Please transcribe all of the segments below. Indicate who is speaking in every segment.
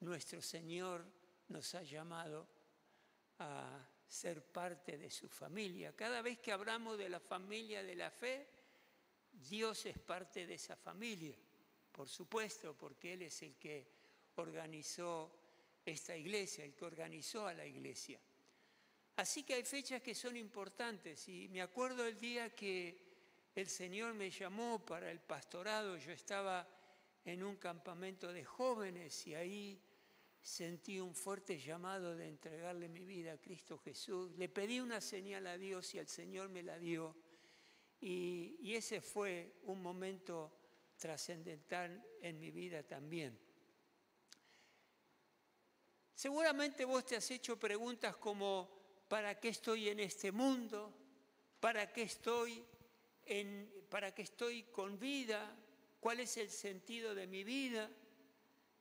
Speaker 1: nuestro Señor nos ha llamado a ser parte de su familia. Cada vez que hablamos de la familia de la fe, Dios es parte de esa familia, por supuesto, porque Él es el que organizó esta iglesia, el que organizó a la iglesia. Así que hay fechas que son importantes y me acuerdo el día que el Señor me llamó para el pastorado. Yo estaba en un campamento de jóvenes y ahí sentí un fuerte llamado de entregarle mi vida a Cristo Jesús. Le pedí una señal a Dios y el Señor me la dio. Y ese fue un momento trascendental en mi vida también. Seguramente vos te has hecho preguntas como: ¿para qué estoy en este mundo? ¿Para qué estoy con vida? ¿Cuál es el sentido de mi vida?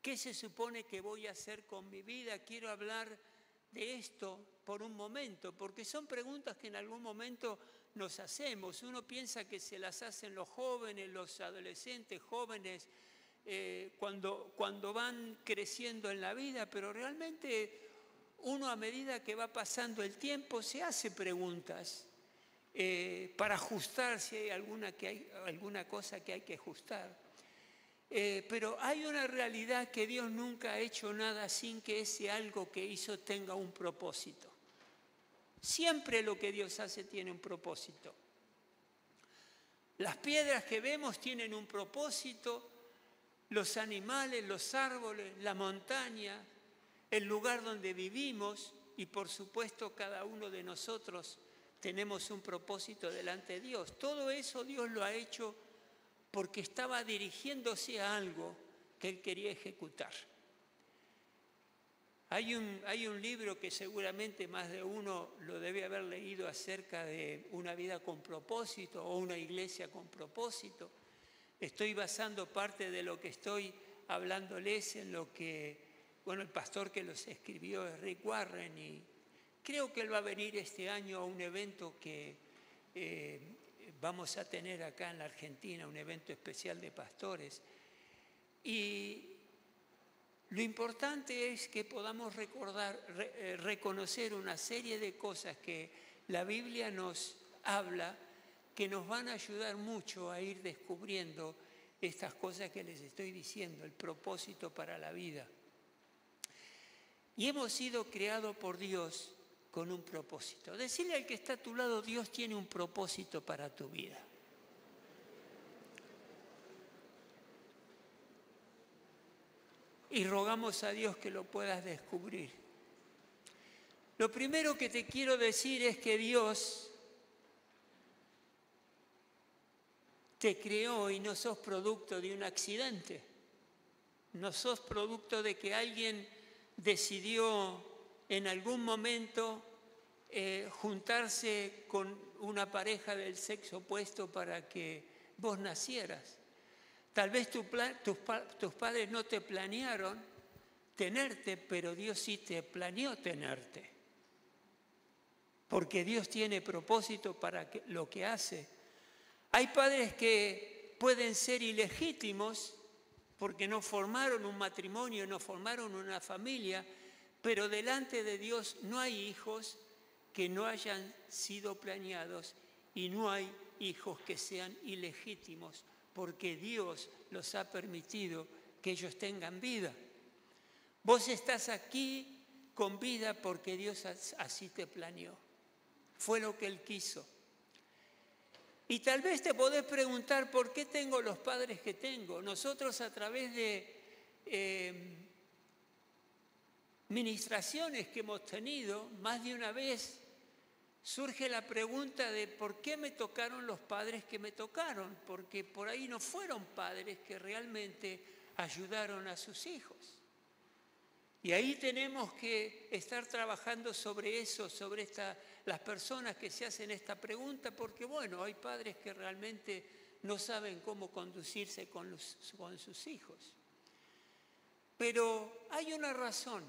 Speaker 1: ¿Qué se supone que voy a hacer con mi vida? Quiero hablar de esto por un momento, porque son preguntas que en algún momento nos hacemos. Uno piensa que se las hacen los jóvenes, los adolescentes jóvenes, cuando van creciendo en la vida, pero realmente uno, a medida que va pasando el tiempo, se hace preguntas para ajustar si hay alguna cosa que hay que ajustar. Pero hay una realidad, que Dios nunca ha hecho nada sin que ese algo que hizo tenga un propósito. Siempre lo que Dios hace tiene un propósito. Las piedras que vemos tienen un propósito, los animales, los árboles, la montaña, el lugar donde vivimos y por supuesto cada uno de nosotros tenemos un propósito delante de Dios. Todo eso Dios lo ha hecho porque estaba dirigiéndose a algo que Él quería ejecutar. Hay un libro que seguramente más de uno lo debe haber leído acerca de una vida con propósito o una iglesia con propósito. Estoy basando parte de lo que estoy hablándoles en lo que, el pastor que los escribió es Rick Warren, y creo que él va a venir este año a un evento que vamos a tener acá en la Argentina, un evento especial de pastores. Y lo importante es que podamos reconocer una serie de cosas que la Biblia nos habla, que nos van a ayudar mucho a ir descubriendo estas cosas que les estoy diciendo, el propósito para la vida. Y hemos sido creados por Dios con un propósito. Decirle al que está a tu lado: Dios tiene un propósito para tu vida. Y rogamos a Dios que lo puedas descubrir. Lo primero que te quiero decir es que Dios te creó y no sos producto de un accidente. No sos producto de que alguien decidió en algún momento juntarse con una pareja del sexo opuesto para que vos nacieras. Tal vez tus padres no te planearon tenerte, pero Dios sí te planeó tenerte. Porque Dios tiene propósito para lo que hace. Hay padres que pueden ser ilegítimos porque no formaron un matrimonio, no formaron una familia, pero delante de Dios no hay hijos que no hayan sido planeados y no hay hijos que sean ilegítimos, porque Dios los ha permitido que ellos tengan vida. Vos estás aquí con vida porque Dios así te planeó. Fue lo que Él quiso. Y tal vez te podés preguntar: ¿por qué tengo los padres que tengo? Nosotros, a través de ministraciones que hemos tenido, más de una vez surge la pregunta de ¿por qué me tocaron los padres que me tocaron? Porque por ahí no fueron padres que realmente ayudaron a sus hijos. Y ahí tenemos que estar trabajando sobre eso, sobre las personas que se hacen esta pregunta, porque hay padres que realmente no saben cómo conducirse con sus hijos. Pero hay una razón,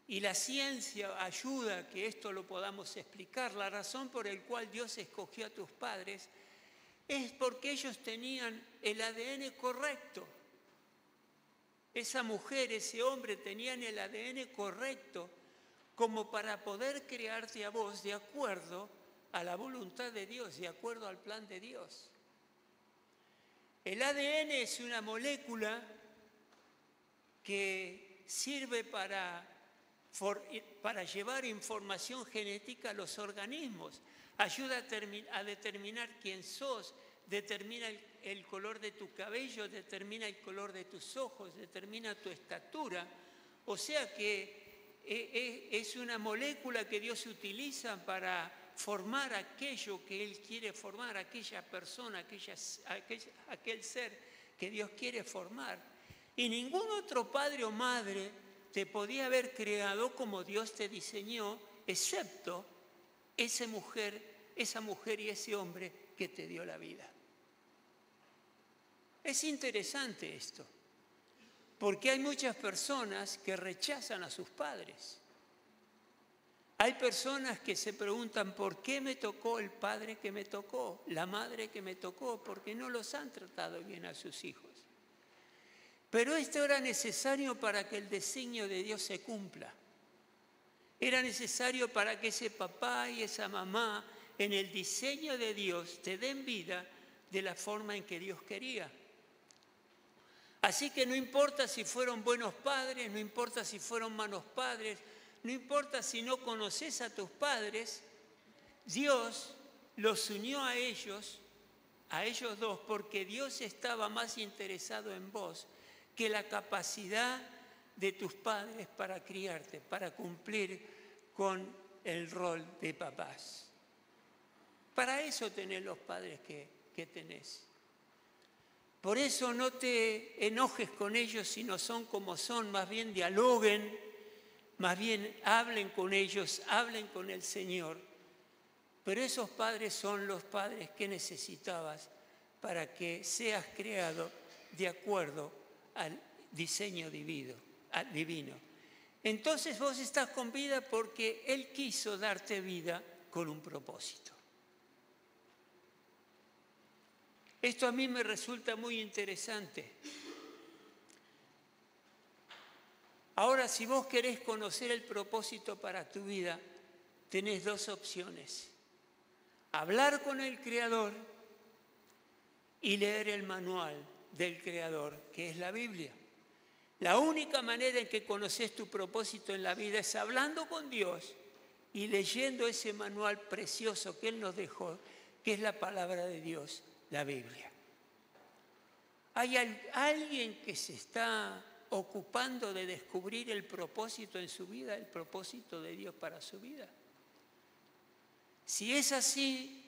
Speaker 1: y la ciencia ayuda a que esto lo podamos explicar. La razón por la cual Dios escogió a tus padres es porque ellos tenían el ADN correcto. esa mujer, ese hombre tenían el ADN correcto como para poder crearte a vos de acuerdo a la voluntad de Dios, de acuerdo al plan de Dios. El ADN es una molécula que sirve para llevar información genética a los organismos, ayuda a determinar quién sos, determina el color de tu cabello, determina el color de tus ojos, determina tu estatura. O sea que es una molécula que Dios utiliza para formar aquello que Él quiere formar, aquella persona, aquel ser que Dios quiere formar. Y ningún otro padre o madre te podía haber creado como Dios te diseñó, excepto esa mujer y ese hombre que te dio la vida. Es interesante esto, porque hay muchas personas que rechazan a sus padres. Hay personas que se preguntan, ¿por qué me tocó el padre que me tocó, la madre que me tocó? Porque no los han tratado bien a sus hijos. Pero esto era necesario para que el designio de Dios se cumpla. Era necesario para que ese papá y esa mamá, en el diseño de Dios, te den vida de la forma en que Dios quería. Así que no importa si fueron buenos padres, no importa si fueron malos padres, no importa si no conoces a tus padres, Dios los unió a ellos dos, porque Dios estaba más interesado en vos que la capacidad de tus padres para criarte, para cumplir con el rol de papás. Para eso tenés los padres que tenés. Por eso no te enojes con ellos si no son como son, más bien dialoguen, más bien hablen con ellos, hablen con el Señor. Pero esos padres son los padres que necesitabas para que seas creado de acuerdo al diseño divino. Entonces vos estás con vida porque Él quiso darte vida con un propósito. Esto a mí me resulta muy interesante. Ahora, si vos querés conocer el propósito para tu vida, tenés dos opciones: hablar con el Creador y leer el manual del Creador, que es la Biblia. La única manera en que conoces tu propósito en la vida es hablando con Dios y leyendo ese manual precioso que Él nos dejó, que es la palabra de Dios, la Biblia. ¿Hay alguien que se está ocupando de descubrir el propósito en su vida, el propósito de Dios para su vida? Si es así,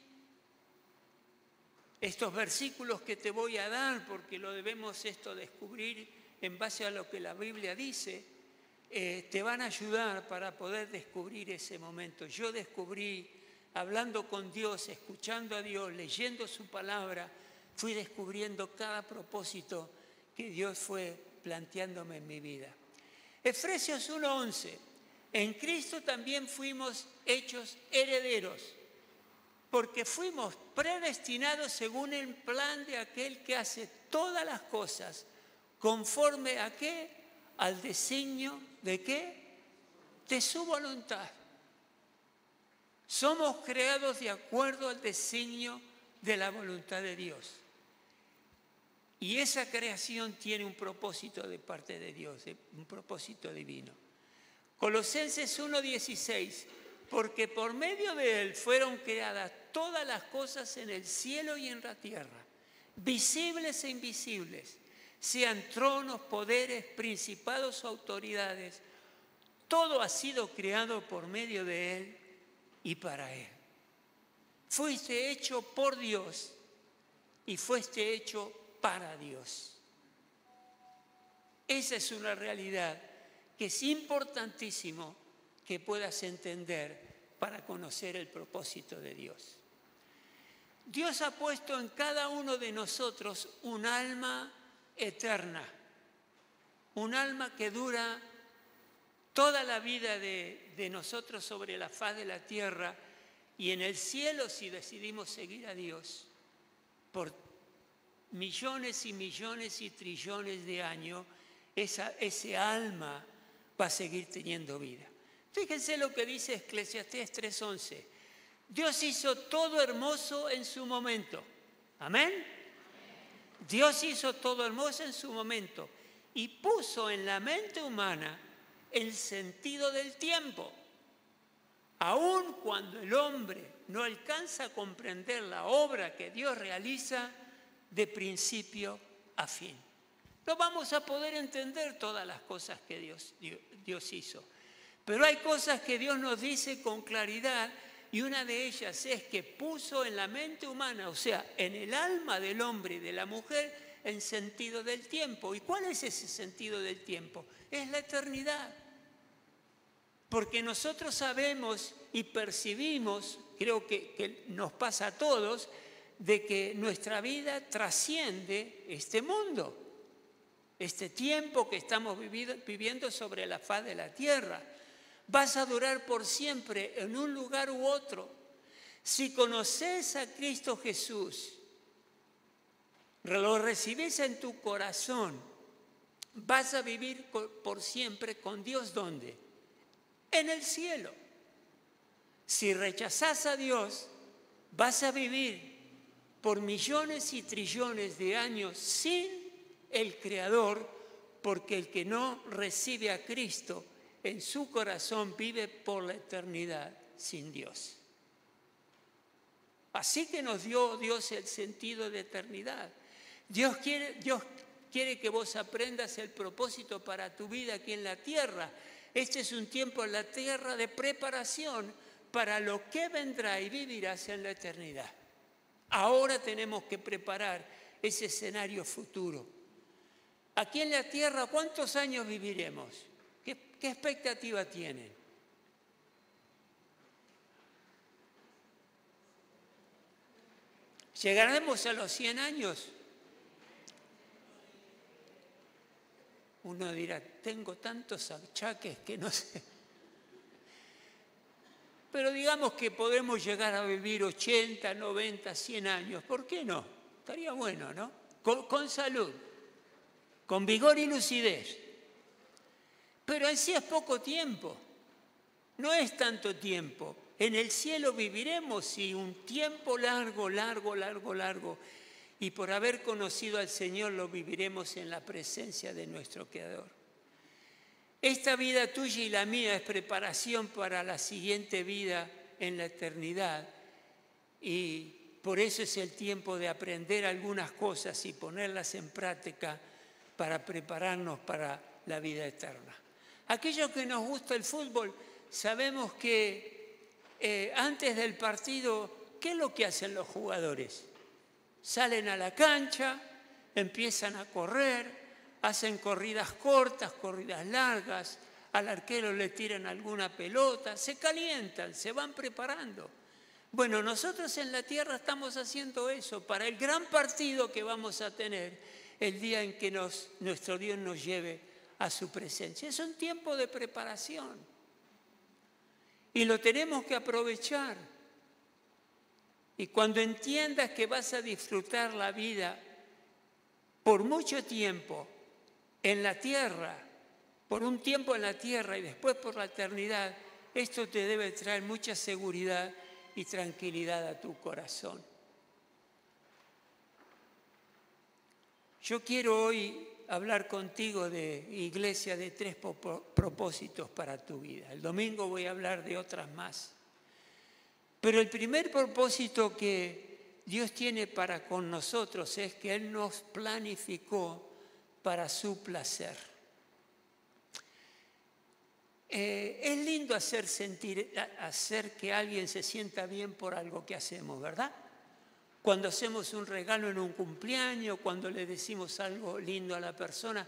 Speaker 1: estos versículos que te voy a dar, porque lo debemos descubrir en base a lo que la Biblia dice, te van a ayudar para poder descubrir ese momento. Yo descubrí, hablando con Dios, escuchando a Dios, leyendo su palabra, fui descubriendo cada propósito que Dios fue planteándome en mi vida. Efesios 1:11, en Cristo también fuimos hechos herederos, porque fuimos predestinados según el plan de aquel que hace todas las cosas, conforme a ¿qué? Al designio de ¿qué? De su voluntad. Somos creados de acuerdo al designio de la voluntad de Dios. Y esa creación tiene un propósito de parte de Dios, un propósito divino. Colosenses 1:16, porque por medio de Él fueron creadas todas las cosas en el cielo y en la tierra, visibles e invisibles, sean tronos, poderes, principados o autoridades. Todo ha sido creado por medio de Él y para Él. Fuiste hecho por Dios y fuiste hecho para Dios. Esa es una realidad que es importantísimo que puedas entender para conocer el propósito de Dios. Dios ha puesto en cada uno de nosotros un alma eterna, un alma que dura toda la vida de nosotros sobre la faz de la tierra y en el cielo si decidimos seguir a Dios por millones y millones y trillones de años ese alma va a seguir teniendo vida. Fíjense lo que dice Eclesiastés 3:11. Dios hizo todo hermoso en su momento. ¿Amén? Dios hizo todo hermoso en su momento y puso en la mente humana el sentido del tiempo. Aun cuando el hombre no alcanza a comprender la obra que Dios realiza de principio a fin. No vamos a poder entender todas las cosas que Dios hizo, pero hay cosas que Dios nos dice con claridad y una de ellas es que puso en la mente humana, o sea, en el alma del hombre y de la mujer, el sentido del tiempo. ¿Y cuál es ese sentido del tiempo? Es la eternidad. Porque nosotros sabemos y percibimos, creo que nos pasa a todos, de que nuestra vida trasciende este mundo, este tiempo que estamos viviendo sobre la faz de la tierra. Vas a durar por siempre en un lugar u otro. Si conoces a Cristo Jesús, lo recibes en tu corazón, vas a vivir por siempre con Dios. ¿Dónde? En el cielo. Si rechazas a Dios, vas a vivir por millones y trillones de años sin el Creador, porque el que no recibe a Cristo en su corazón vive por la eternidad sin Dios. Así que nos dio Dios el sentido de eternidad. Dios quiere que vos aprendas el propósito para tu vida aquí en la tierra. Este es un tiempo en la tierra de preparación para lo que vendrá y vivirás en la eternidad. Ahora tenemos que preparar ese escenario futuro. Aquí en la tierra, ¿cuántos años viviremos? ¿Qué expectativa tienen? ¿Llegaremos a los 100 años? Uno dirá, tengo tantos achaques que no sé. Pero digamos que podemos llegar a vivir 80, 90, 100 años. ¿Por qué no? Estaría bueno, ¿no? Con salud, con vigor y lucidez. Pero en sí es poco tiempo. No es tanto tiempo. En el cielo viviremos y un tiempo largo. Y por haber conocido al Señor lo viviremos en la presencia de nuestro Creador. Esta vida tuya y la mía es preparación para la siguiente vida en la eternidad. Y por eso es el tiempo de aprender algunas cosas y ponerlas en práctica para prepararnos para la vida eterna. Aquellos que nos gusta el fútbol, sabemos que antes del partido, ¿qué es lo que hacen los jugadores? Salen a la cancha, empiezan a correr, hacen corridas cortas, corridas largas, al arquero le tiran alguna pelota, se calientan, se van preparando. Bueno, nosotros en la tierra estamos haciendo eso para el gran partido que vamos a tener el día en que nuestro Dios nos lleve a su presencia. Es un tiempo de preparación y lo tenemos que aprovechar. Y cuando entiendas que vas a disfrutar la vida por mucho tiempo en la tierra, por un tiempo en la tierra y después por la eternidad, esto te debe traer mucha seguridad y tranquilidad a tu corazón. Yo quiero hoy hablar contigo de iglesia de 3 propósitos para tu vida. El domingo voy a hablar de otras más. Pero el primer propósito que Dios tiene para con nosotros es que Él nos planificó para su placer. Es lindo hacer que alguien se sienta bien por algo que hacemos, ¿verdad? Cuando hacemos un regalo en un cumpleaños, cuando le decimos algo lindo a la persona,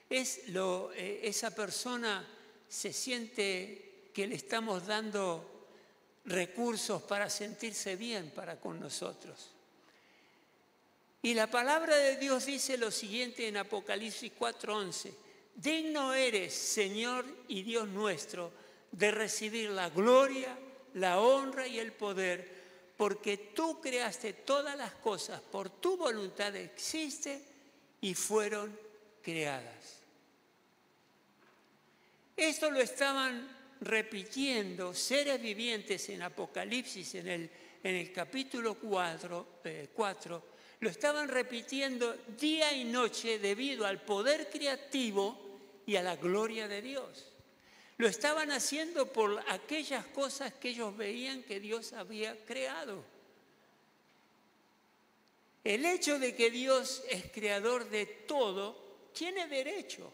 Speaker 1: esa persona se siente que le estamos dando recursos para sentirse bien para con nosotros. Y la palabra de Dios dice lo siguiente en Apocalipsis 4:11. Digno eres, Señor y Dios nuestro, de recibir la gloria, la honra y el poder, porque tú creaste todas las cosas, por tu voluntad existen y fueron creadas. Esto lo estaban repitiendo seres vivientes en Apocalipsis, en el capítulo 4, lo estaban repitiendo día y noche debido al poder creativo y a la gloria de Dios. Lo estaban haciendo por aquellas cosas que ellos veían que Dios había creado. El hecho de que Dios es creador de todo, tiene derecho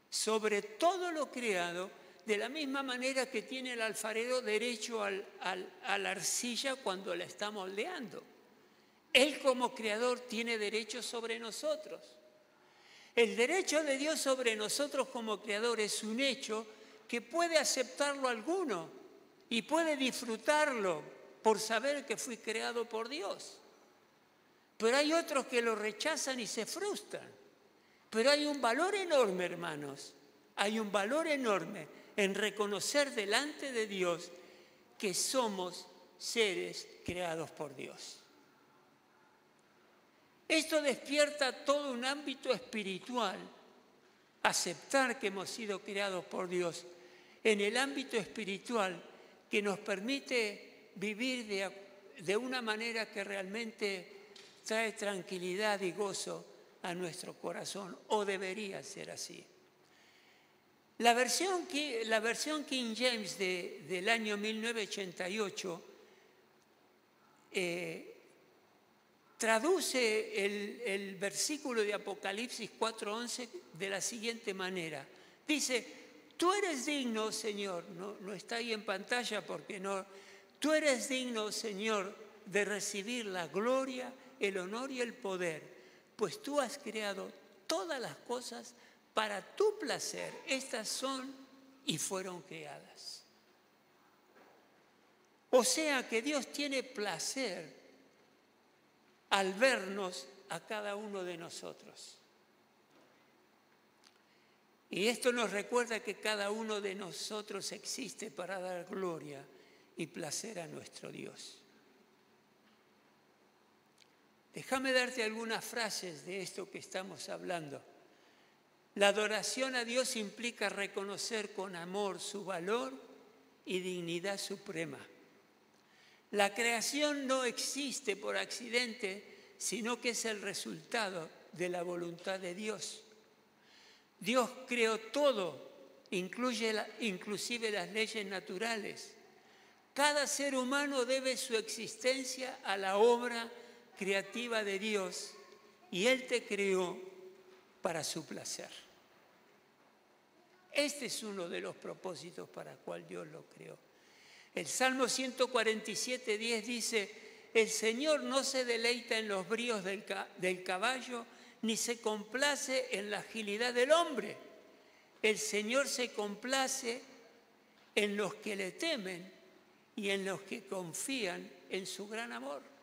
Speaker 1: sobre todo lo creado, de la misma manera que tiene el alfarero derecho a la arcilla cuando la está moldeando. Él como creador tiene derecho sobre nosotros. El derecho de Dios sobre nosotros como creador es un hecho que puede aceptarlo alguno y puede disfrutarlo por saber que fui creado por Dios. Pero hay otros que lo rechazan y se frustran. Pero hay un valor enorme, hermanos, hay un valor enorme en reconocer delante de Dios que somos seres creados por Dios. Esto despierta todo un ámbito espiritual, aceptar que hemos sido creados por Dios en el ámbito espiritual que nos permite vivir de una manera que realmente trae tranquilidad y gozo a nuestro corazón, o debería ser así. La versión King James del año 1988 traduce el versículo de Apocalipsis 4:11 de la siguiente manera. Dice, tú eres digno, Señor, no está ahí en pantalla porque no, tú eres digno, Señor, de recibir la gloria, el honor y el poder, pues tú has creado todas las cosas para tu placer. Estas son y fueron creadas. O sea que Dios tiene placer al vernos a cada uno de nosotros. Y esto nos recuerda que cada uno de nosotros existe para dar gloria y placer a nuestro Dios. Déjame darte algunas frases de esto que estamos hablando. La adoración a Dios implica reconocer con amor su valor y dignidad suprema. La creación no existe por accidente, sino que es el resultado de la voluntad de Dios. Dios creó todo, inclusive las leyes naturales. Cada ser humano debe su existencia a la obra creativa de Dios y Él te creó para su placer. Este es uno de los propósitos para el cual Dios lo creó. El Salmo 147:10 dice, el Señor no se deleita en los bríos del caballo, ni se complace en la agilidad del hombre. El Señor se complace en los que le temen y en los que confían en su gran amor.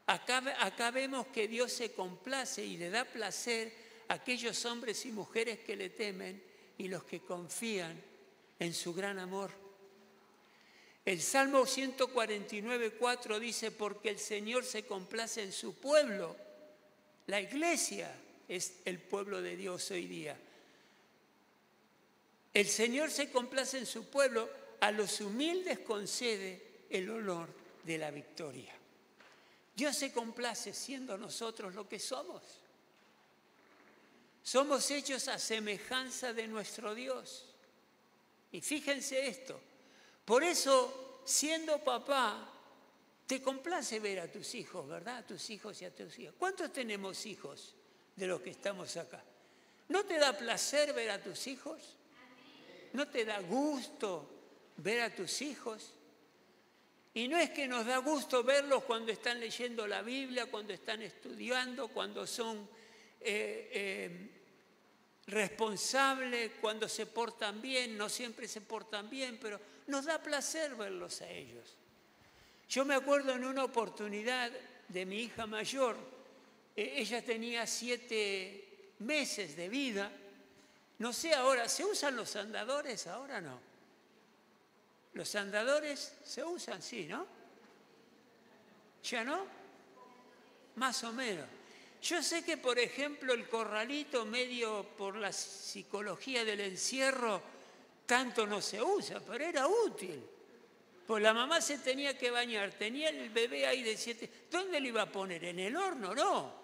Speaker 1: Acá vemos que Dios se complace y le da placer a aquellos hombres y mujeres que le temen y los que confían en su gran amor. El Salmo 149:4 dice, porque el Señor se complace en su pueblo. La iglesia es el pueblo de Dios hoy día. El Señor se complace en su pueblo, a los humildes concede el honor de la victoria. Dios se complace siendo nosotros lo que somos. Somos hechos a semejanza de nuestro Dios. Y fíjense esto, por eso, siendo papá, te complace ver a tus hijos, ¿verdad? A tus hijos y a tus hijas. ¿Cuántos tenemos hijos de los que estamos acá? ¿No te da placer ver a tus hijos? ¿No te da gusto ver a tus hijos? Y no es que nos da gusto verlos cuando están leyendo la Biblia, cuando están estudiando, cuando son responsables, cuando se portan bien, no siempre se portan bien, pero nos da placer verlos a ellos. Yo me acuerdo en una oportunidad de mi hija mayor, ella tenía 7 meses de vida, no sé ahora, ¿se usan los andadores? Ahora no. Los andadores se usan, sí, ¿no? ¿Ya no? Más o menos. Yo sé que, por ejemplo, el corralito medio por la psicología del encierro tanto no se usa, pero era útil. Pues la mamá se tenía que bañar, tenía el bebé ahí de 7... ¿Dónde le iba a poner? ¿En el horno? No.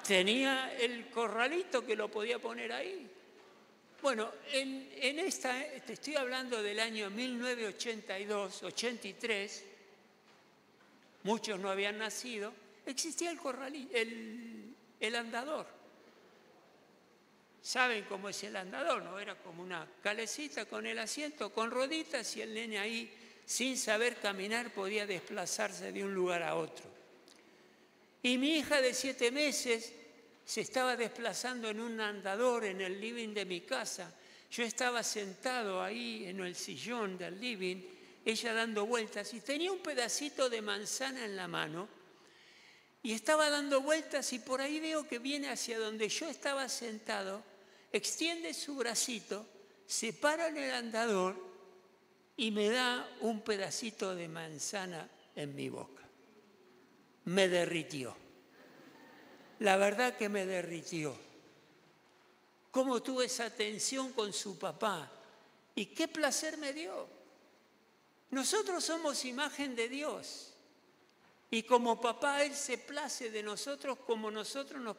Speaker 1: Tenía el corralito que lo podía poner ahí. Bueno, te estoy hablando del año 1982, 83, muchos no habían nacido, existía el corralito, el andador. ¿Saben cómo es el andador? ¿No? Era como una calecita con el asiento, con rueditas, y el nene ahí, sin saber caminar, podía desplazarse de un lugar a otro. Y mi hija de 7 meses se estaba desplazando en un andador en el living de mi casa. Yo estaba sentado ahí en el sillón del living, ella dando vueltas, y tenía un pedacito de manzana en la mano, y estaba dando vueltas, y por ahí veo que viene hacia donde yo estaba sentado, extiende su bracito, se para en el andador y me da un pedacito de manzana en mi boca. Me derritió. La verdad que me derritió. Cómo tuve esa tensión con su papá y qué placer me dio. Nosotros somos imagen de Dios y como papá Él se place de nosotros como nosotros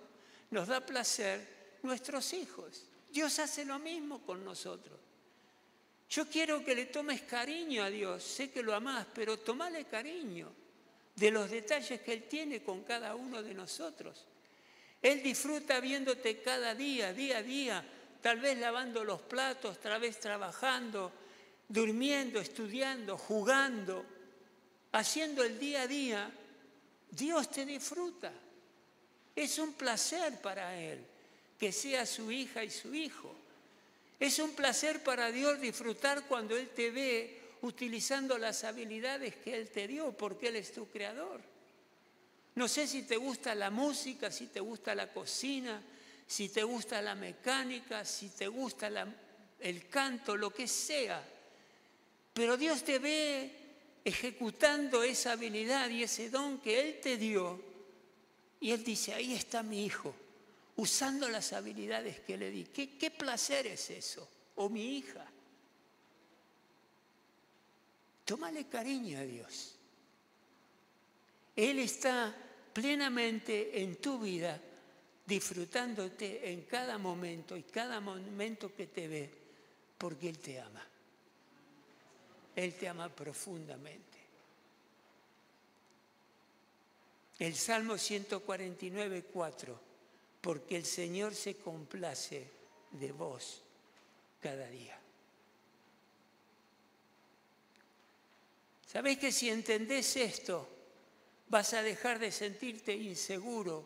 Speaker 1: nos da placer nuestros hijos. Dios hace lo mismo con nosotros. Yo quiero que le tomes cariño a Dios, sé que lo amás, pero tomale cariño de los detalles que Él tiene con cada uno de nosotros. Él disfruta viéndote cada día, día a día, tal vez lavando los platos, tal vez trabajando, durmiendo, estudiando, jugando, haciendo el día a día. Dios te disfruta. Es un placer para Él que sea su hija y su hijo. Es un placer para Dios disfrutar cuando Él te ve utilizando las habilidades que Él te dio, porque Él es tu creador. No sé si te gusta la música, si te gusta la cocina, si te gusta la mecánica, si te gusta el canto, lo que sea. Pero Dios te ve ejecutando esa habilidad y ese don que Él te dio. Y Él dice, ahí está mi hijo, usando las habilidades que le di. ¿Qué placer es eso? O mi hija. Tómale cariño a Dios. Él está plenamente en tu vida, disfrutándote en cada momento y cada momento que te ve, porque Él te ama. Él te ama profundamente. El Salmo 149, 4, porque el Señor se complace de vos cada día. ¿Sabés que si entendés esto, vas a dejar de sentirte inseguro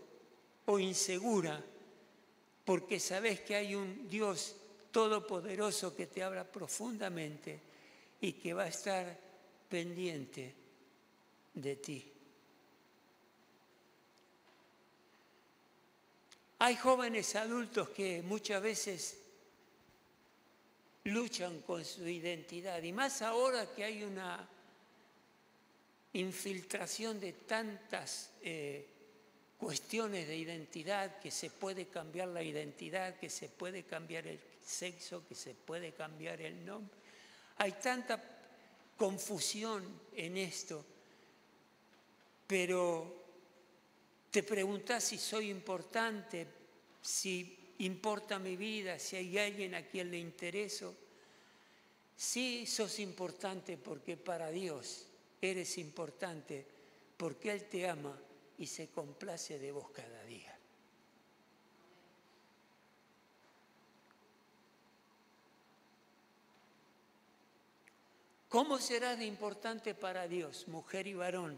Speaker 1: o insegura porque sabés que hay un Dios todopoderoso que te habla profundamente y que va a estar pendiente de ti? Hay jóvenes adultos que muchas veces luchan con su identidad y más ahora que hay una infiltración de tantas cuestiones de identidad, que se puede cambiar la identidad, que se puede cambiar el sexo, que se puede cambiar el nombre. Hay tanta confusión en esto, pero te preguntás si soy importante, si importa mi vida, si hay alguien a quien le intereso. Sí, sos importante porque para Dios eres importante, porque Él te ama y se complace de vos cada día. ¿Cómo serás de importante para Dios, mujer y varón?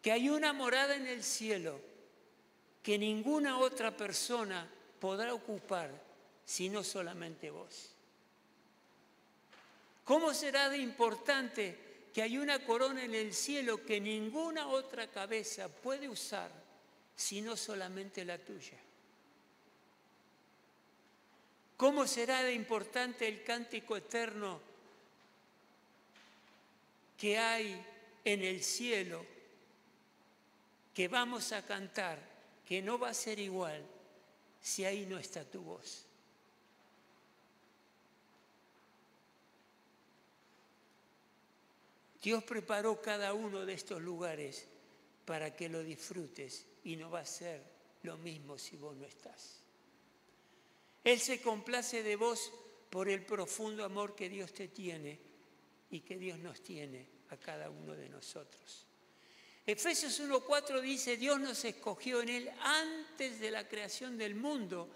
Speaker 1: Que hay una morada en el cielo que ninguna otra persona podrá ocupar, sino solamente vos. ¿Cómo será de importante que hay una corona en el cielo que ninguna otra cabeza puede usar, sino solamente la tuya? ¿Cómo será de importante el cántico eterno que hay en el cielo, que vamos a cantar que no va a ser igual si ahí no está tu voz. Dios preparó cada uno de estos lugares para que lo disfrutes y no va a ser lo mismo si vos no estás. Él se complace de vos por el profundo amor que Dios te tiene y que Dios nos tiene a cada uno de nosotros. Efesios 1:4 dice, Dios nos escogió en Él antes de la creación del mundo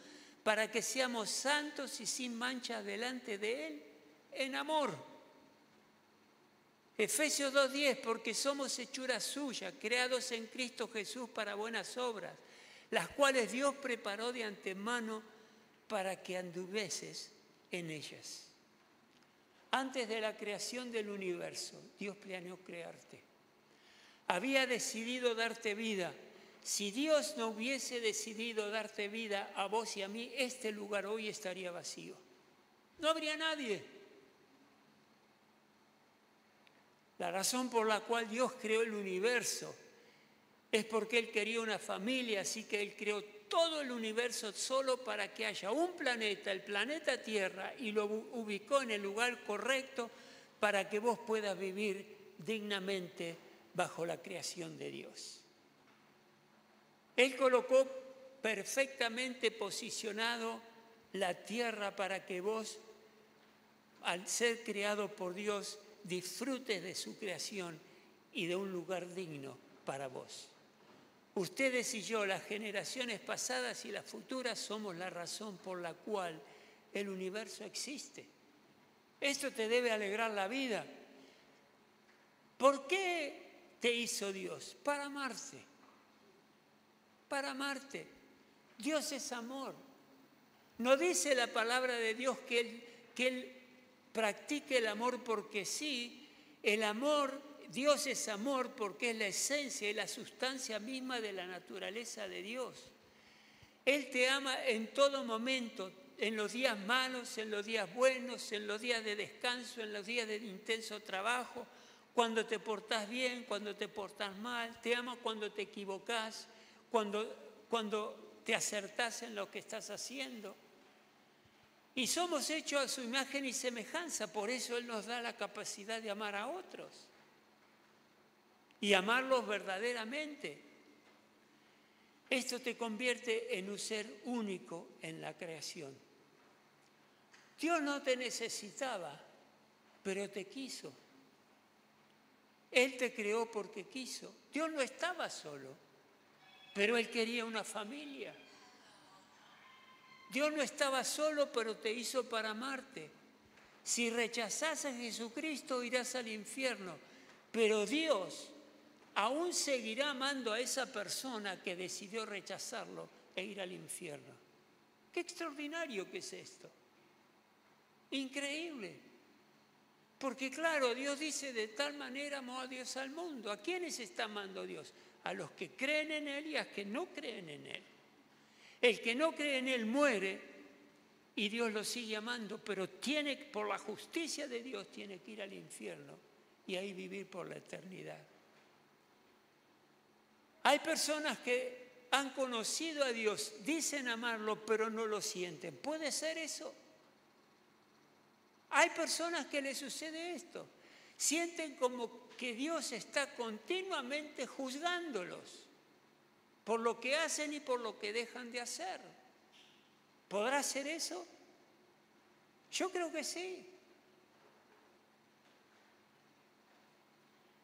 Speaker 1: para que seamos santos y sin mancha delante de Él en amor. Efesios 2:10, porque somos hechura suya, creados en Cristo Jesús para buenas obras, las cuales Dios preparó de antemano para que anduvieses en ellas. Antes de la creación del universo, Dios planeó crearte. Había decidido darte vida. Si Dios no hubiese decidido darte vida a vos y a mí, este lugar hoy estaría vacío. No habría nadie. La razón por la cual Dios creó el universo es porque Él quería una familia, así que Él creó todo el universo solo para que haya un planeta, el planeta Tierra, y lo ubicó en el lugar correcto para que vos puedas vivir dignamente bajo la creación de Dios. Él colocó perfectamente posicionado la tierra para que vos, al ser creado por Dios, disfrutes de su creación y de un lugar digno para vos. Ustedes y yo, las generaciones pasadas y las futuras, somos la razón por la cual el universo existe. Esto te debe alegrar la vida. ¿Por qué te hizo Dios? Para amarte. Para amarte. Dios es amor. No dice la palabra de Dios que Él practique el amor porque sí. El amor, Dios es amor porque es la esencia y la sustancia misma de la naturaleza de Dios. Él te ama en todo momento, en los días malos, en los días buenos, en los días de descanso, en los días de intenso trabajo, cuando te portás bien, cuando te portás mal. Te ama cuando te equivocás, cuando te acertás en lo que estás haciendo. Y somos hechos a su imagen y semejanza, por eso Él nos da la capacidad de amar a otros y amarlos verdaderamente. Esto te convierte en un ser único en la creación. Dios no te necesitaba, pero te quiso. Él te creó porque quiso. Dios no estaba solo, pero Él quería una familia. Dios no estaba solo, pero te hizo para amarte. Si rechazás a Jesucristo, irás al infierno. Pero Dios aún seguirá amando a esa persona que decidió rechazarlo e ir al infierno. ¡Qué extraordinario que es esto! Increíble. Porque claro, Dios dice, de tal manera amó a Dios al mundo. ¿A quiénes está amando Dios? A los que creen en Él y a los que no creen en Él. El que no cree en Él muere y Dios lo sigue amando, pero por la justicia de Dios tiene que ir al infierno y ahí vivir por la eternidad. Hay personas que han conocido a Dios, dicen amarlo, pero no lo sienten. ¿Puede ser eso? Hay personas que les sucede esto. Sienten como que Dios está continuamente juzgándolos por lo que hacen y por lo que dejan de hacer. ¿Podrá ser eso? Yo creo que sí.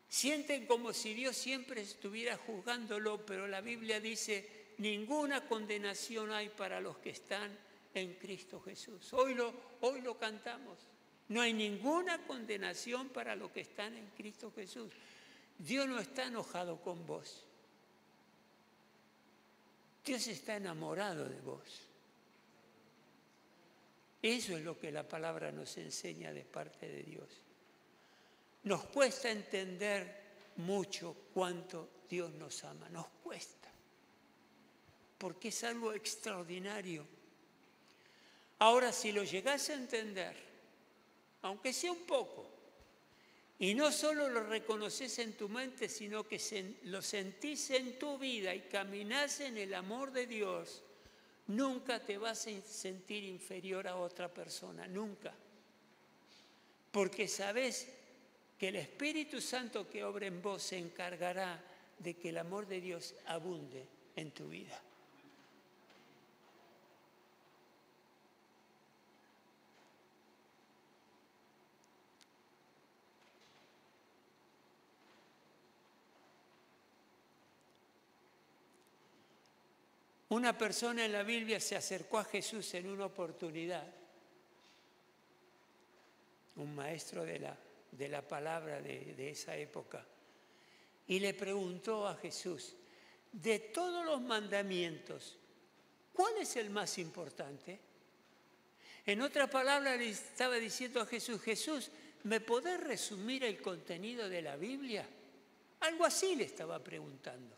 Speaker 1: Sienten como si Dios siempre estuviera juzgándolo, pero la Biblia dice, ninguna condenación hay para los que están en Cristo Jesús. Hoy lo cantamos. No hay ninguna condenación para los que están en Cristo Jesús. Dios no está enojado con vos. Dios está enamorado de vos. Eso es lo que la palabra nos enseña de parte de Dios. Nos cuesta entender mucho cuánto Dios nos ama. Nos cuesta. Porque es algo extraordinario. Ahora, si lo llegás a entender, aunque sea un poco, y no solo lo reconoces en tu mente, sino que lo sentís en tu vida y caminás en el amor de Dios, nunca te vas a sentir inferior a otra persona, nunca. Porque sabés que el Espíritu Santo que obra en vos se encargará de que el amor de Dios abunde en tu vida. Una persona en la Biblia se acercó a Jesús en una oportunidad, un maestro de la palabra de esa época, y le preguntó a Jesús, de todos los mandamientos, ¿cuál es el más importante? En otra palabra le estaba diciendo a Jesús, Jesús, ¿me podés resumir el contenido de la Biblia? Algo así le estaba preguntando.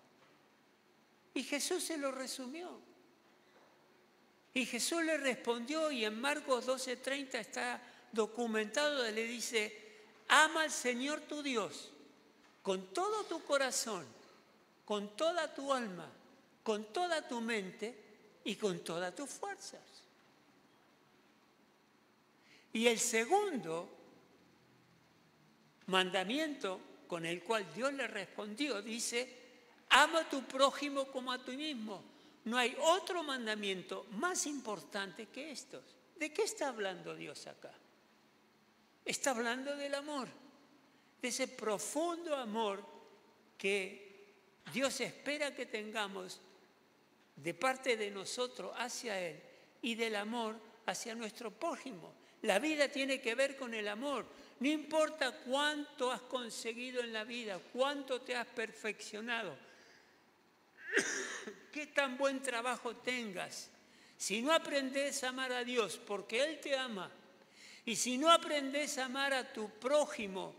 Speaker 1: Y Jesús se lo resumió. Y Jesús le respondió, y en Marcos 12:30 está documentado, le dice, ama al Señor tu Dios con todo tu corazón, con toda tu alma, con toda tu mente y con todas tus fuerzas. Y el segundo mandamiento con el cual Dios le respondió, dice, ama a tu prójimo como a ti mismo. No hay otro mandamiento más importante que estos. ¿De qué está hablando Dios acá? Está hablando del amor, de ese profundo amor que Dios espera que tengamos de parte de nosotros hacia Él y del amor hacia nuestro prójimo. La vida tiene que ver con el amor. No importa cuánto has conseguido en la vida, cuánto te has perfeccionado, qué tan buen trabajo tengas. Si no aprendes a amar a Dios porque Él te ama, y si no aprendes a amar a tu prójimo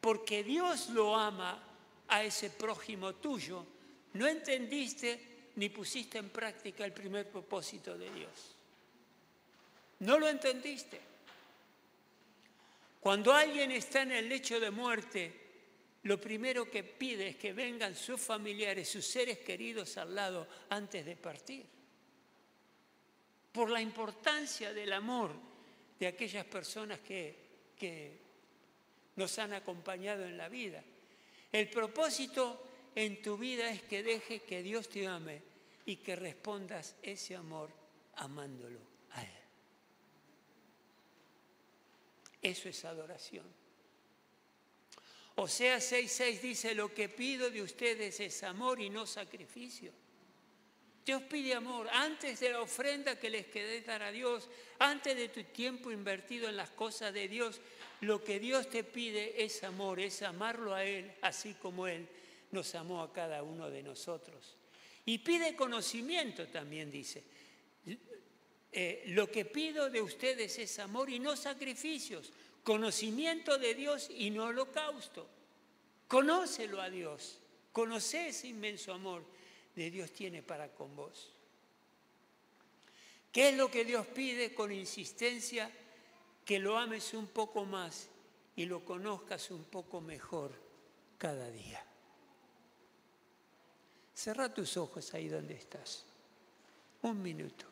Speaker 1: porque Dios lo ama a ese prójimo tuyo, no entendiste ni pusiste en práctica el primer propósito de Dios. No lo entendiste. Cuando alguien está en el lecho de muerte, lo primero que pide es que vengan sus familiares, sus seres queridos al lado antes de partir. Por la importancia del amor de aquellas personas que nos han acompañado en la vida. El propósito en tu vida es que dejes que Dios te ame y que respondas ese amor amándolo a Él. Eso es adoración. Oseas 6:6 dice, lo que pido de ustedes es amor y no sacrificio. Dios pide amor. Antes de la ofrenda que les querés dar a Dios, antes de tu tiempo invertido en las cosas de Dios, lo que Dios te pide es amor, es amarlo a Él, así como Él nos amó a cada uno de nosotros. Y pide conocimiento también, dice. Lo que pido de ustedes es amor y no sacrificios, conocimiento de Dios y no holocausto. Conócelo a Dios, conoce ese inmenso amor que Dios tiene para con vos. ¿Qué es lo que Dios pide con insistencia? Que lo ames un poco más y lo conozcas un poco mejor cada día. Cerrá tus ojos ahí donde estás. Un minuto.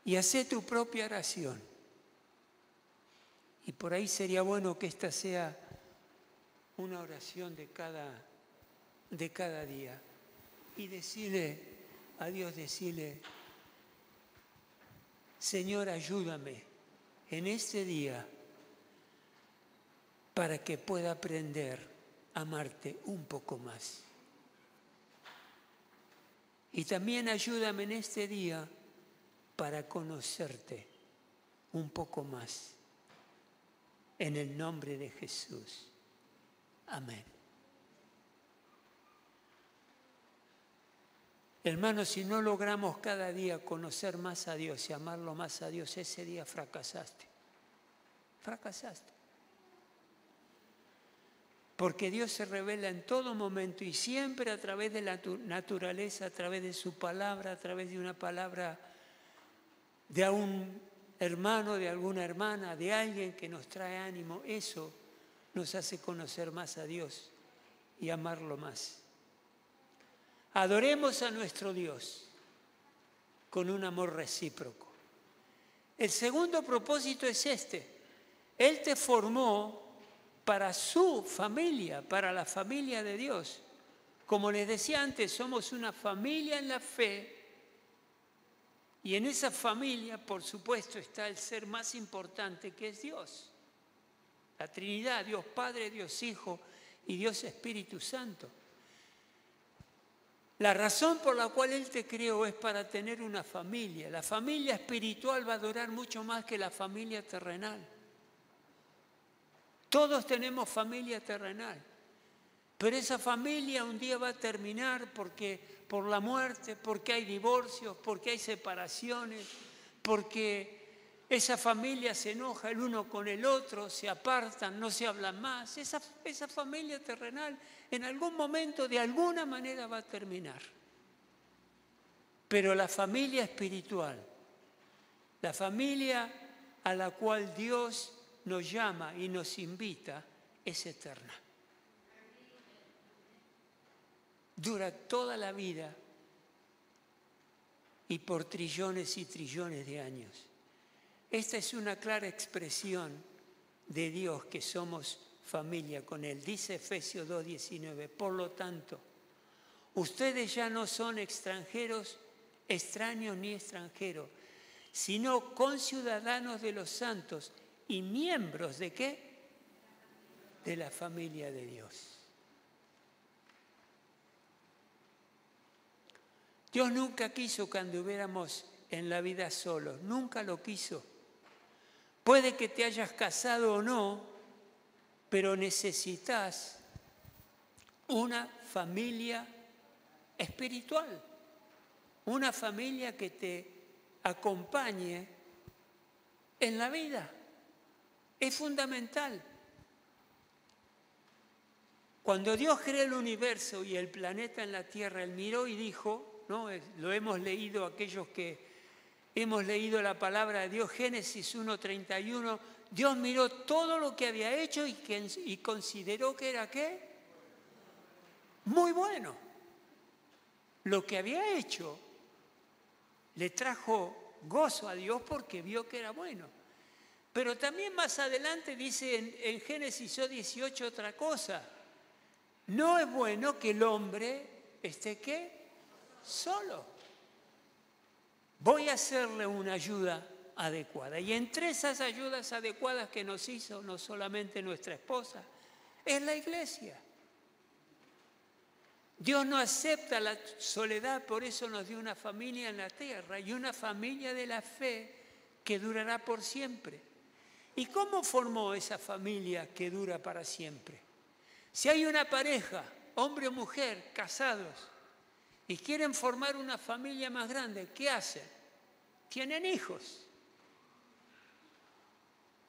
Speaker 1: Y hacé tu propia oración. Y por ahí sería bueno que esta sea una oración de cada día. Y decirle a Dios, Señor, ayúdame en este día para que pueda aprender a amarte un poco más. Y también ayúdame en este día para conocerte un poco más. En el nombre de Jesús. Amén. Hermanos, si no logramos cada día conocer más a Dios y amarlo más a Dios, ese día fracasaste. Fracasaste. Porque Dios se revela en todo momento y siempre a través de la naturaleza, a través de su palabra, a través de una palabra de un hermano, de alguna hermana, de alguien que nos trae ánimo, eso nos hace conocer más a Dios y amarlo más. Adoremos a nuestro Dios con un amor recíproco. El segundo propósito es este. Él te formó para su familia, para la familia de Dios. Como les decía antes, somos una familia en la fe y en esa familia, por supuesto, está el ser más importante que es Dios. La Trinidad, Dios Padre, Dios Hijo y Dios Espíritu Santo. La razón por la cual Él te creó es para tener una familia. La familia espiritual va a durar mucho más que la familia terrenal. Todos tenemos familia terrenal, pero esa familia un día va a terminar por la muerte, porque hay divorcios, porque hay separaciones, porque esa familia se enoja el uno con el otro, se apartan, no se hablan más. Esa familia terrenal en algún momento, de alguna manera, va a terminar. Pero la familia espiritual, la familia a la cual Dios nos llama y nos invita, es eterna. Dura toda la vida y por trillones y trillones de años. Esta es una clara expresión de Dios que somos familia con Él. Dice Efesios 2:19, por lo tanto, ustedes ya no son extranjeros, extraños ni extranjeros, sino conciudadanos de los santos y miembros ¿de qué? De la familia de Dios. Dios nunca quiso que anduviéramos en la vida solos, nunca lo quiso. Puede que te hayas casado o no, pero necesitas una familia espiritual, una familia que te acompañe en la vida. Es fundamental. Cuando Dios creó el universo y el planeta en la Tierra, Él miró y dijo, ¿no? Lo hemos leído aquellos que hemos leído la palabra de Dios, Génesis 1:31, Dios miró todo lo que había hecho y consideró que era ¿qué? Muy bueno. Lo que había hecho le trajo gozo a Dios porque vio que era bueno. Pero también más adelante dice en Génesis 18 otra cosa. No es bueno que el hombre esté ¿qué? Solo. Voy a hacerle una ayuda adecuada. Y entre esas ayudas adecuadas que nos hizo no solamente nuestra esposa, es la iglesia. Dios no acepta la soledad, por eso nos dio una familia en la tierra y una familia de la fe que durará por siempre. ¿Y cómo formó esa familia que dura para siempre? Si hay una pareja, hombre o mujer, casados, y quieren formar una familia más grande, ¿qué hacen? Tienen hijos.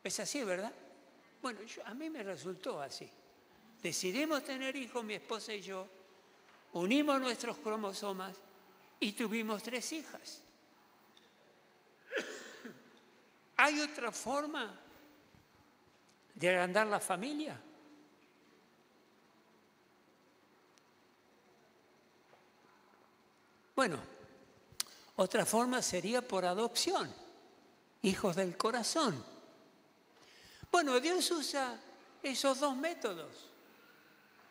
Speaker 1: Es así, ¿verdad? Bueno, a mí me resultó así. Decidimos tener hijos, mi esposa y yo, unimos nuestros cromosomas y tuvimos 3 hijas. ¿Hay otra forma de agrandar la familia? Bueno, otra forma sería por adopción, hijos del corazón. Bueno, Dios usa esos 2 métodos,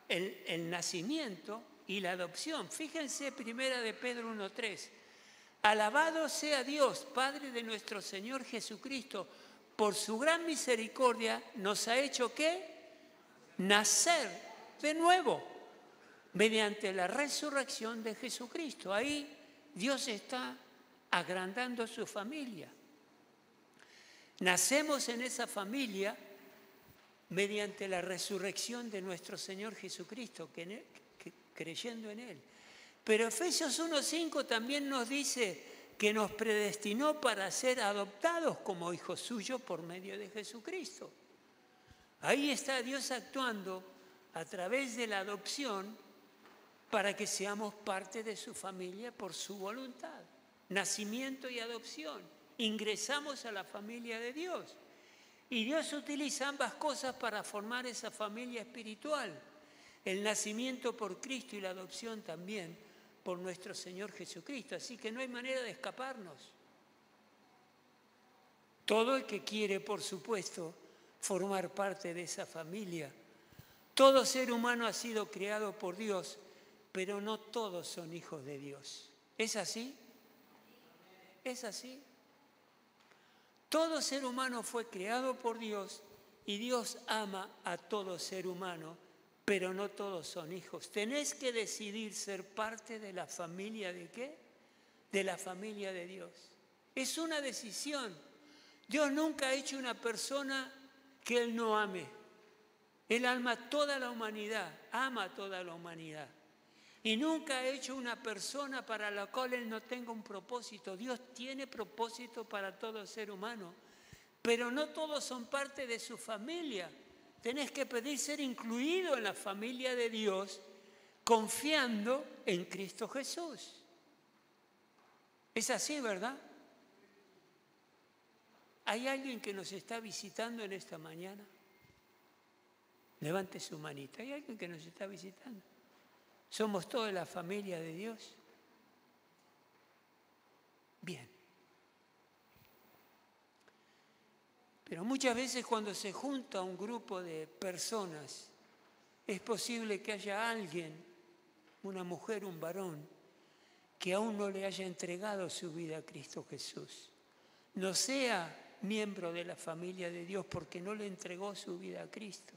Speaker 1: el nacimiento y la adopción. Fíjense, 1 de Pedro 1:3. Alabado sea Dios, Padre de nuestro Señor Jesucristo, por su gran misericordia nos ha hecho ¿qué? Nacer de nuevo, mediante la resurrección de Jesucristo. Ahí Dios está agrandando su familia. Nacemos en esa familia mediante la resurrección de nuestro Señor Jesucristo, creyendo en Él. Pero Efesios 1:5 también nos dice que nos predestinó para ser adoptados como hijos suyos por medio de Jesucristo. Ahí está Dios actuando a través de la adopción para que seamos parte de su familia por su voluntad. Nacimiento y adopción, ingresamos a la familia de Dios. Y Dios utiliza ambas cosas para formar esa familia espiritual. El nacimiento por Cristo y la adopción también por nuestro Señor Jesucristo. Así que no hay manera de escaparnos. Todo el que quiere, por supuesto, formar parte de esa familia. Todo ser humano ha sido creado por Dios, pero no todos son hijos de Dios. ¿Es así? ¿Es así? Todo ser humano fue creado por Dios y Dios ama a todo ser humano, pero no todos son hijos. Tenés que decidir ser parte de la familia ¿de qué? De la familia de Dios. Es una decisión. Dios nunca ha hecho una persona que Él no ame. Él ama a toda la humanidad, ama a toda la humanidad. Y nunca ha hecho una persona para la cual Él no tenga un propósito. Dios tiene propósito para todo ser humano, pero no todos son parte de su familia. Tenés que pedir ser incluido en la familia de Dios, confiando en Cristo Jesús. Es así, ¿verdad? ¿Hay alguien que nos está visitando en esta mañana? Levante su manita. ¿Hay alguien que nos está visitando? ¿Somos toda la familia de Dios? Bien. Pero muchas veces cuando se junta un grupo de personas, es posible que haya alguien, una mujer, un varón, que aún no le haya entregado su vida a Cristo Jesús. No sea miembro de la familia de Dios porque no le entregó su vida a Cristo.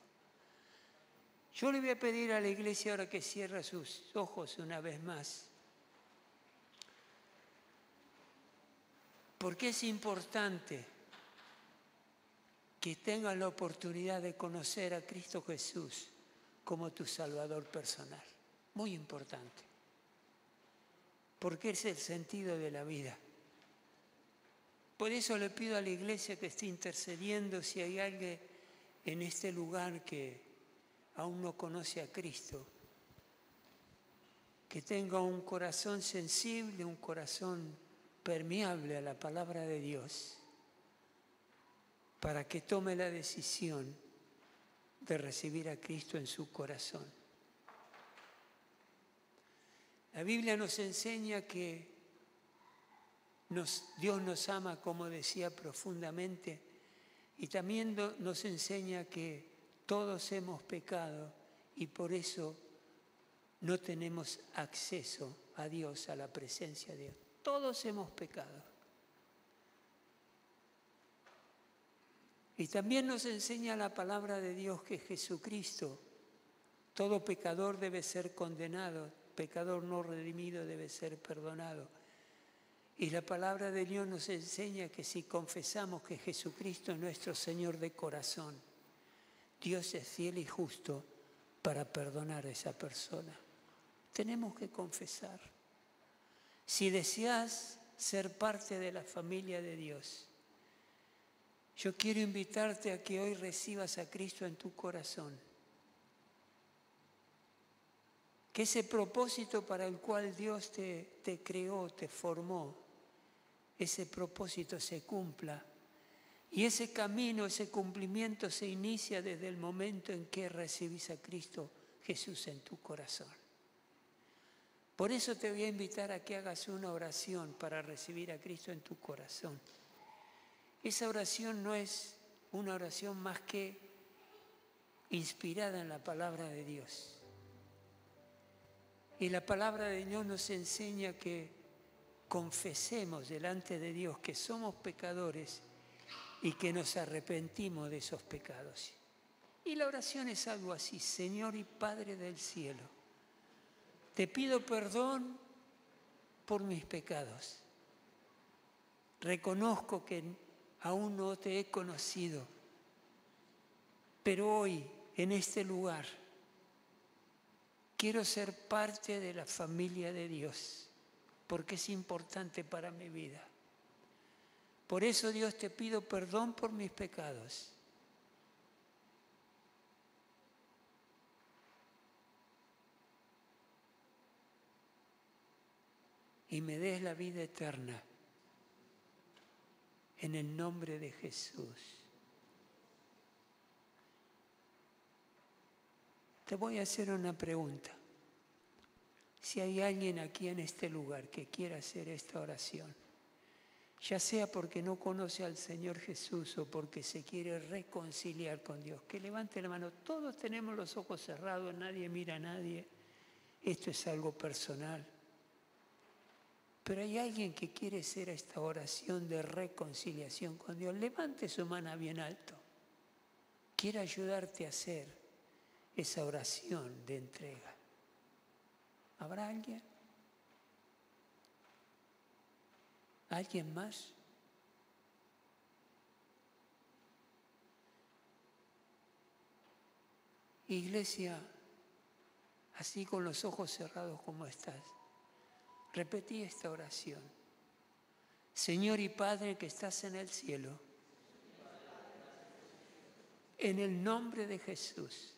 Speaker 1: Yo le voy a pedir a la iglesia ahora que cierre sus ojos una vez más. Porque es importante que tengas la oportunidad de conocer a Cristo Jesús como tu Salvador personal. Muy importante. Porque es el sentido de la vida. Por eso le pido a la iglesia que esté intercediendo si hay alguien en este lugar que aún no conoce a Cristo, que tenga un corazón sensible, un corazón permeable a la palabra de Dios, para que tome la decisión de recibir a Cristo en su corazón. La Biblia nos enseña que Dios nos ama, como decía, profundamente, y también nos enseña que todos hemos pecado y por eso no tenemos acceso a Dios, a la presencia de Dios. Todos hemos pecado. Y también nos enseña la palabra de Dios que Jesucristo, todo pecador debe ser condenado, pecador no redimido debe ser perdonado. Y la palabra de Dios nos enseña que si confesamos que Jesucristo es nuestro Señor de corazón, Dios es fiel y justo para perdonar a esa persona. Tenemos que confesar. Si deseas ser parte de la familia de Dios, yo quiero invitarte a que hoy recibas a Cristo en tu corazón. Que ese propósito para el cual Dios te creó, te formó, ese propósito se cumpla. Y ese camino, ese cumplimiento se inicia desde el momento en que recibís a Cristo Jesús en tu corazón. Por eso te voy a invitar a que hagas una oración para recibir a Cristo en tu corazón. Esa oración no es una oración más que inspirada en la palabra de Dios. Y la palabra de Dios nos enseña que confesemos delante de Dios que somos pecadores y que nos arrepentimos de esos pecados. Y la oración es algo así: Señor y Padre del cielo, te pido perdón por mis pecados. Reconozco que aún no te he conocido, pero hoy, en este lugar, quiero ser parte de la familia de Dios, porque es importante para mi vida. Por eso, Dios, te pido perdón por mis pecados. Y me des la vida eterna. en el nombre de Jesús. Te voy a hacer una pregunta. Si hay alguien aquí en este lugar que quiera hacer esta oración, ya sea porque no conoce al Señor Jesús o porque se quiere reconciliar con Dios, que levante la mano. Todos tenemos los ojos cerrados, nadie mira a nadie. Esto es algo personal. Pero hay alguien que quiere hacer esta oración de reconciliación con Dios. Levante su mano bien alto. Quiero ayudarte a hacer esa oración de entrega. ¿Habrá alguien? ¿Alguien más? Iglesia, así con los ojos cerrados como estás, repetí esta oración. Señor y Padre que estás en el cielo, en el nombre de Jesús,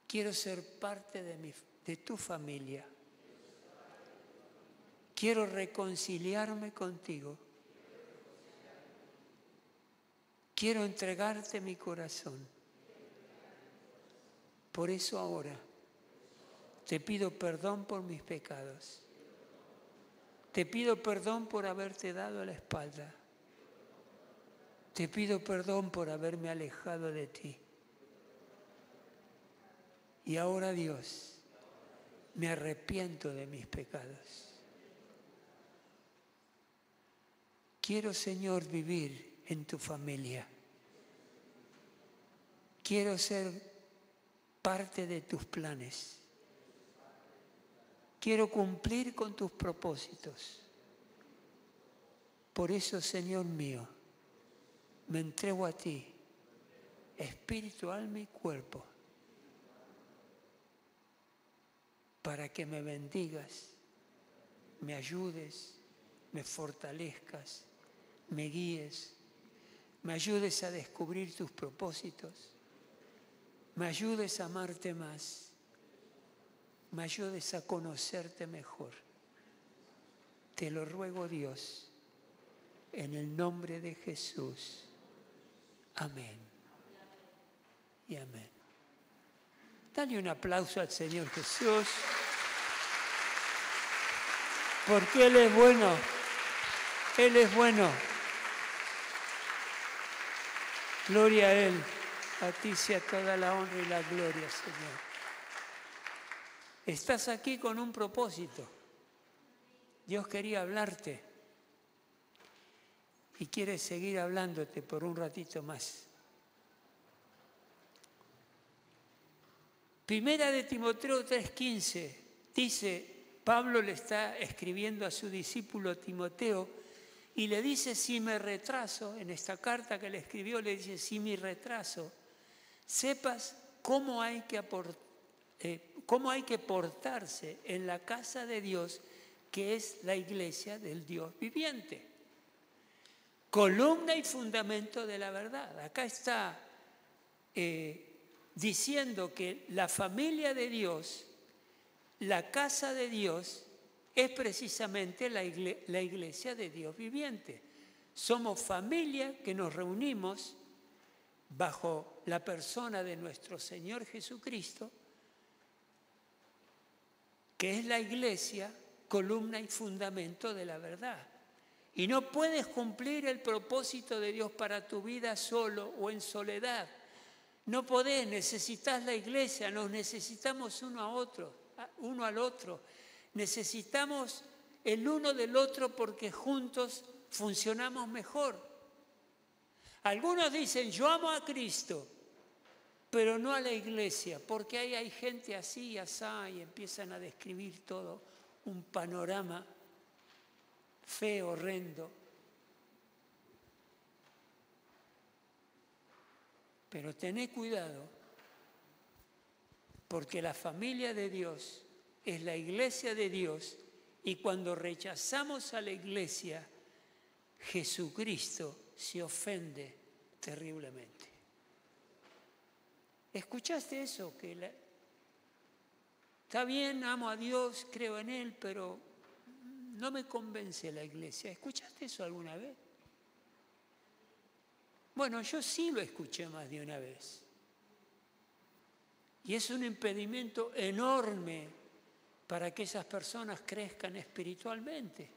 Speaker 1: quiero ser parte de tu familia. Quiero reconciliarme contigo. Quiero entregarte mi corazón. Por eso ahora te pido perdón por mis pecados. Te pido perdón por haberte dado la espalda. Te pido perdón por haberme alejado de ti. Y ahora, Dios, me arrepiento de mis pecados. Quiero, Señor, vivir en tu familia. Quiero ser parte de tus planes. Quiero cumplir con tus propósitos. Por eso, Señor mío, me entrego a ti, espíritu, alma y cuerpo, para que me bendigas, me ayudes, me fortalezcas, me guíes, me ayudes a descubrir tus propósitos, me ayudes a amarte más, me ayudes a conocerte mejor. Te lo ruego, Dios, en el nombre de Jesús. Amén y amén. Dale un aplauso al Señor Jesús, porque Él es bueno, Él es bueno. Gloria a Él, a ti sea toda la honra y la gloria, Señor. Estás aquí con un propósito. Dios quería hablarte y quiere seguir hablándote por un ratito más. Primera de Timoteo 3:15 dice, Pablo le está escribiendo a su discípulo Timoteo y le dice, si me retraso, en esta carta que le escribió le dice, si me retraso, sepas cómo hay que portarse en la casa de Dios, que es la iglesia del Dios viviente. Columna y fundamento de la verdad. Acá está diciendo que la familia de Dios, la casa de Dios, es precisamente la iglesia de Dios viviente. Somos familia que nos reunimos bajo la persona de nuestro Señor Jesucristo, que es la iglesia, columna y fundamento de la verdad. Y no puedes cumplir el propósito de Dios para tu vida solo o en soledad. No podés, necesitas la iglesia, nos necesitamos uno al otro. Necesitamos el uno del otro porque juntos funcionamos mejor. Algunos dicen, yo amo a Cristo, pero no a la iglesia, porque ahí hay gente así y asá y empiezan a describir todo un panorama feo, horrendo. Pero tené cuidado, porque la familia de Dios es la iglesia de Dios y cuando rechazamos a la iglesia, Jesucristo se ofende terriblemente. ¿Escuchaste eso? Está bien, amo a Dios, creo en Él, pero no me convence la iglesia. ¿Escuchaste eso alguna vez? Bueno, yo sí lo escuché más de una vez. Y es un impedimento enorme para que esas personas crezcan espiritualmente.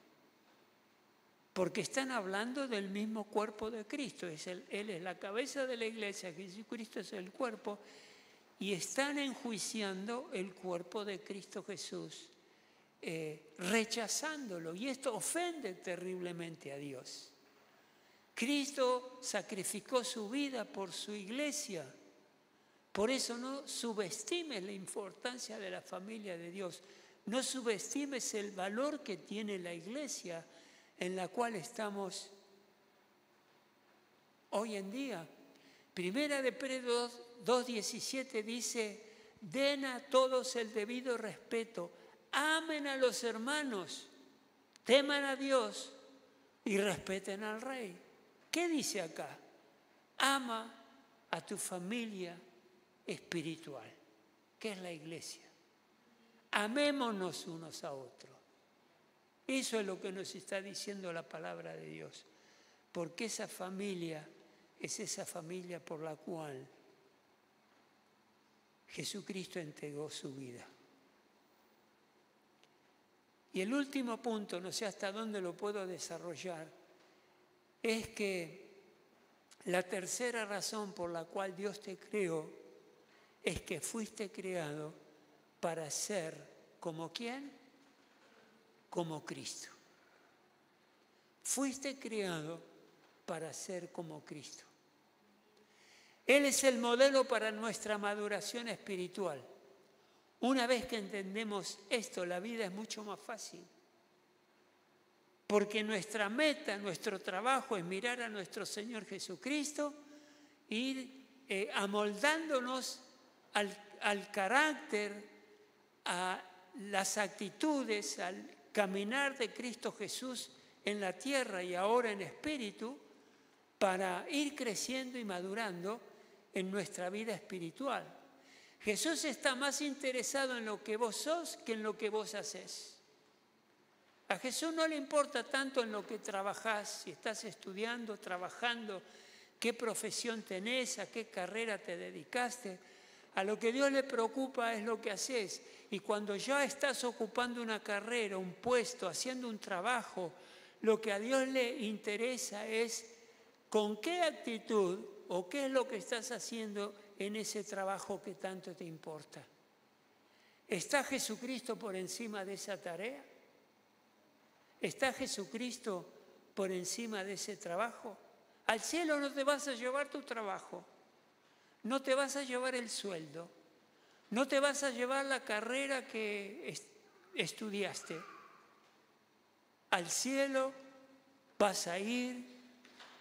Speaker 1: Porque están hablando del mismo cuerpo de Cristo. Él es la cabeza de la iglesia, Jesucristo es el cuerpo. Y están enjuiciando el cuerpo de Cristo Jesús, rechazándolo. Y esto ofende terriblemente a Dios. Cristo sacrificó su vida por su iglesia. Por eso no subestimes la importancia de la familia de Dios. No subestimes el valor que tiene la iglesia en la cual estamos hoy en día. Primera de Pedro 2:17 dice, den a todos el debido respeto, amen a los hermanos, teman a Dios y respeten al Rey. ¿Qué dice acá? Ama a tu familia espiritual, que es la iglesia. Amémonos unos a otros. Eso es lo que nos está diciendo la palabra de Dios. Porque esa familia es esa familia por la cual Jesucristo entregó su vida. Y el último punto, no sé hasta dónde lo puedo desarrollar, es que la tercera razón por la cual Dios te creó es que fuiste creado para ser como ¿quién? Como Cristo. Fuiste creado para ser como Cristo. Él es el modelo para nuestra maduración espiritual. Una vez que entendemos esto, la vida es mucho más fácil. Porque nuestra meta, nuestro trabajo es mirar a nuestro Señor Jesucristo, ir amoldándonos al carácter, a las actitudes, al caminar de Cristo Jesús en la tierra y ahora en espíritu, para ir creciendo y madurando en nuestra vida espiritual. Jesús está más interesado en lo que vos sos que en lo que vos hacés. A Jesús no le importa tanto en lo que trabajás, si estás estudiando, trabajando, qué profesión tenés, a qué carrera te dedicaste. A lo que Dios le preocupa es lo que haces. Y cuando ya estás ocupando una carrera, un puesto, haciendo un trabajo, lo que a Dios le interesa es con qué actitud o qué es lo que estás haciendo en ese trabajo que tanto te importa. ¿Está Jesucristo por encima de esa tarea? ¿Está Jesucristo por encima de ese trabajo? Al cielo no te vas a llevar tu trabajo, no te vas a llevar el sueldo, no te vas a llevar la carrera que estudiaste. Al cielo vas a ir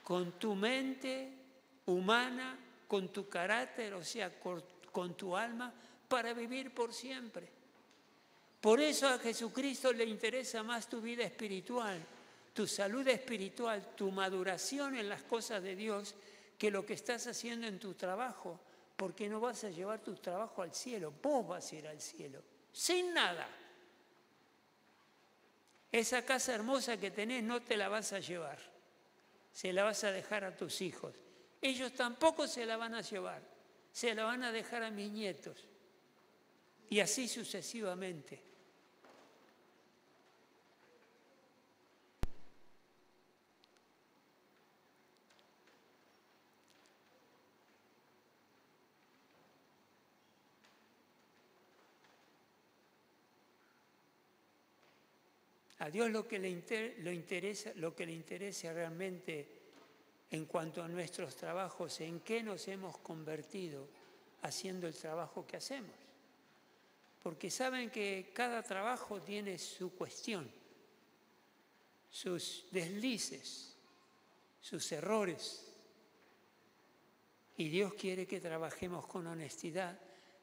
Speaker 1: con tu mente humana, con tu carácter, o sea, con tu alma, para vivir por siempre. Por eso a Jesucristo le interesa más tu vida espiritual, tu salud espiritual, tu maduración en las cosas de Dios, que lo que estás haciendo en tu trabajo, porque no vas a llevar tu trabajo al cielo, vos vas a ir al cielo, sin nada. Esa casa hermosa que tenés no te la vas a llevar, se la vas a dejar a tus hijos. Ellos tampoco se la van a llevar, se la van a dejar a mis nietos. Y así sucesivamente. A Dios lo que le interesa realmente en cuanto a nuestros trabajos, en qué nos hemos convertido haciendo el trabajo que hacemos. Porque saben que cada trabajo tiene su cuestión, sus deslices, sus errores. Y Dios quiere que trabajemos con honestidad.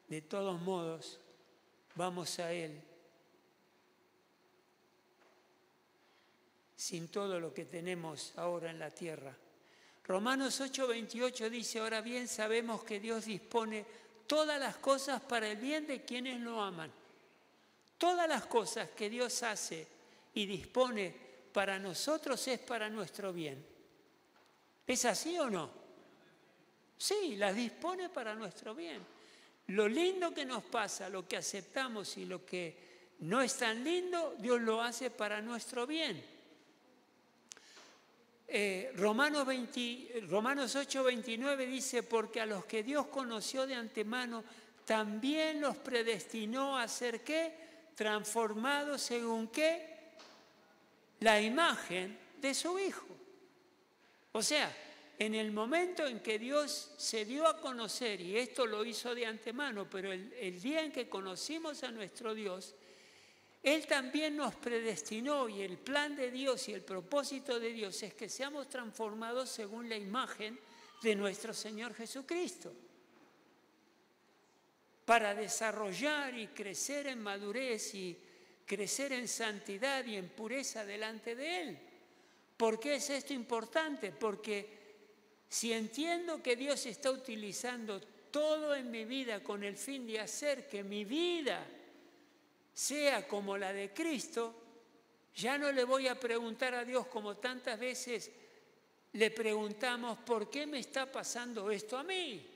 Speaker 1: De todos modos, vamos a Él sin todo lo que tenemos ahora en la tierra. Romanos 8:28 dice, ahora bien sabemos que Dios dispone todas las cosas para el bien de quienes lo aman. Todas las cosas que Dios hace y dispone para nosotros es para nuestro bien. ¿Es así o no? Sí, las dispone para nuestro bien. Lo lindo que nos pasa, lo que aceptamos y lo que no es tan lindo, Dios lo hace para nuestro bien. Romanos 8:29 dice, porque a los que Dios conoció de antemano, también los predestinó a ser ¿qué? Transformados según ¿qué? La imagen de su Hijo. O sea, en el momento en que Dios se dio a conocer, y esto lo hizo de antemano, pero el día en que conocimos a nuestro Dios, Él también nos predestinó, y el plan de Dios y el propósito de Dios es que seamos transformados según la imagen de nuestro Señor Jesucristo, para desarrollar y crecer en madurez y crecer en santidad y en pureza delante de Él. ¿Por qué es esto importante? Porque si entiendo que Dios está utilizando todo en mi vida con el fin de hacer que mi vida sea como la de Cristo, ya no le voy a preguntar a Dios como tantas veces le preguntamos, ¿por qué me está pasando esto a mí?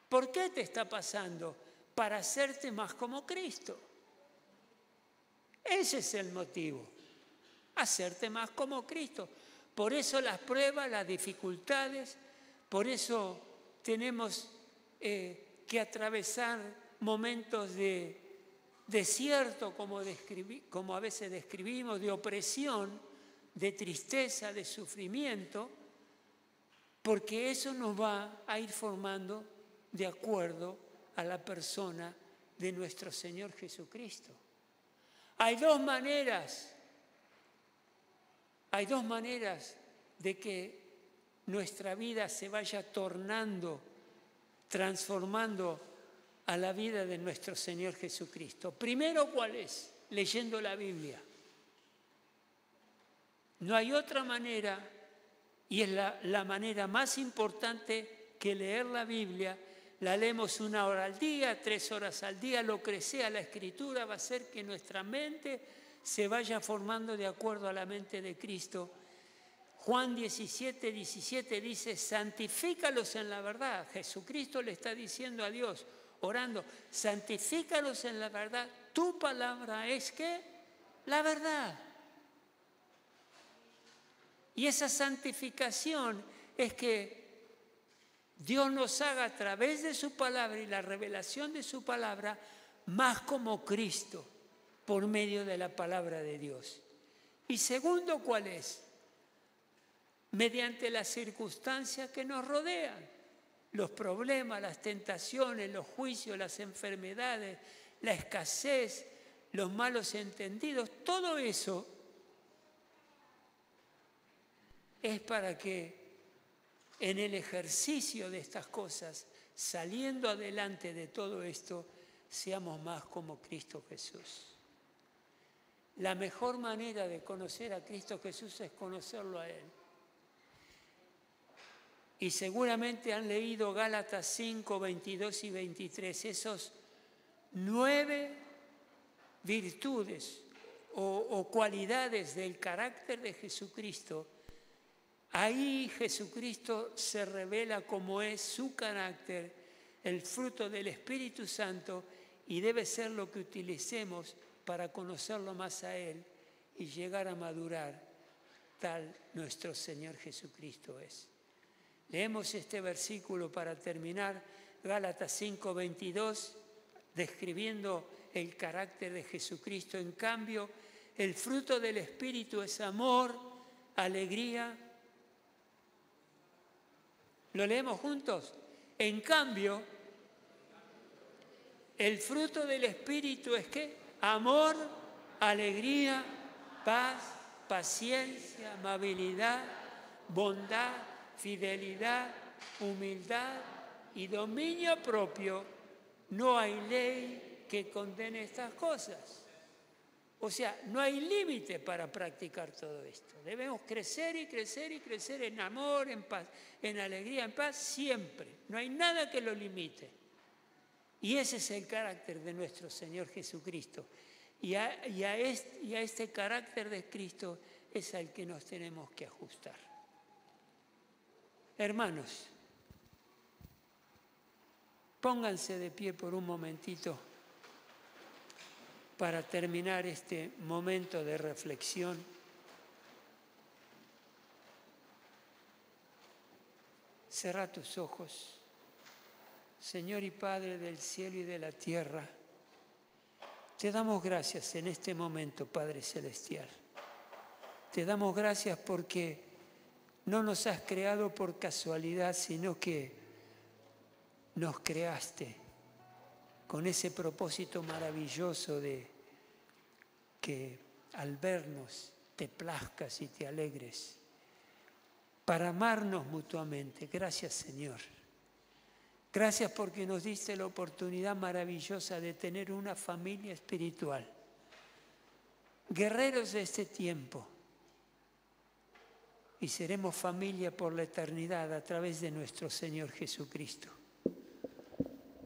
Speaker 1: ¿Por qué te está pasando? Para hacerte más como Cristo. Ese es el motivo, hacerte más como Cristo. Por eso las pruebas, las dificultades, por eso tenemos que atravesar momentos de desierto, como a veces describimos, de opresión, de tristeza, de sufrimiento, porque eso nos va a ir formando de acuerdo a la persona de nuestro Señor Jesucristo. Hay dos maneras de que nuestra vida se vaya tornando, transformando a la vida de nuestro Señor Jesucristo. Primero, ¿cuál es? Leyendo la Biblia. No hay otra manera, y es la manera más importante que leer la Biblia. La leemos 1 hora al día, 3 horas al día, lo que sea la Escritura va a hacer que nuestra mente se vaya formando de acuerdo a la mente de Cristo. Juan 17:17 dice, santifícalos en la verdad. Jesucristo le está diciendo a Dios, orando, santifícalos en la verdad. Tu palabra es ¿qué? La verdad. Y esa santificación es que Dios nos haga a través de su palabra y la revelación de su palabra más como Cristo por medio de la palabra de Dios. Y segundo, ¿cuál es? Mediante las circunstancias que nos rodean, los problemas, las tentaciones, los juicios, las enfermedades, la escasez, los malos entendidos, todo eso es para que en el ejercicio de estas cosas, saliendo adelante de todo esto, seamos más como Cristo Jesús. La mejor manera de conocer a Cristo Jesús es conocerlo a Él. Y seguramente han leído Gálatas 5, 22 y 23, esos 9 virtudes o cualidades del carácter de Jesucristo. Ahí Jesucristo se revela como es su carácter, el fruto del Espíritu Santo, y debe ser lo que utilicemos para conocerlo más a Él y llegar a madurar, tal nuestro Señor Jesucristo es. Leemos este versículo para terminar, Gálatas 5, 22, describiendo el carácter de Jesucristo. En cambio, el fruto del Espíritu es amor, alegría. ¿Lo leemos juntos? En cambio, el fruto del Espíritu es ¿qué? Amor, alegría, paz, paciencia, amabilidad, bondad, fidelidad, humildad y dominio propio. No hay ley que condene estas cosas. O sea, no hay límite para practicar todo esto. Debemos crecer y crecer y crecer en amor, en paz, en alegría, en paz, siempre. No hay nada que lo limite. Y ese es el carácter de nuestro Señor Jesucristo. Y a este carácter de Cristo es al que nos tenemos que ajustar. Hermanos, pónganse de pie por un momentito para terminar este momento de reflexión. Cerra tus ojos. Señor y Padre del cielo y de la tierra, te damos gracias en este momento, Padre Celestial. Te damos gracias porque no nos has creado por casualidad, sino que nos creaste con ese propósito maravilloso de que al vernos te plazcas y te alegres para amarnos mutuamente. Gracias, Señor. Gracias porque nos diste la oportunidad maravillosa de tener una familia espiritual. Guerreros de este tiempo. Y seremos familia por la eternidad a través de nuestro Señor Jesucristo.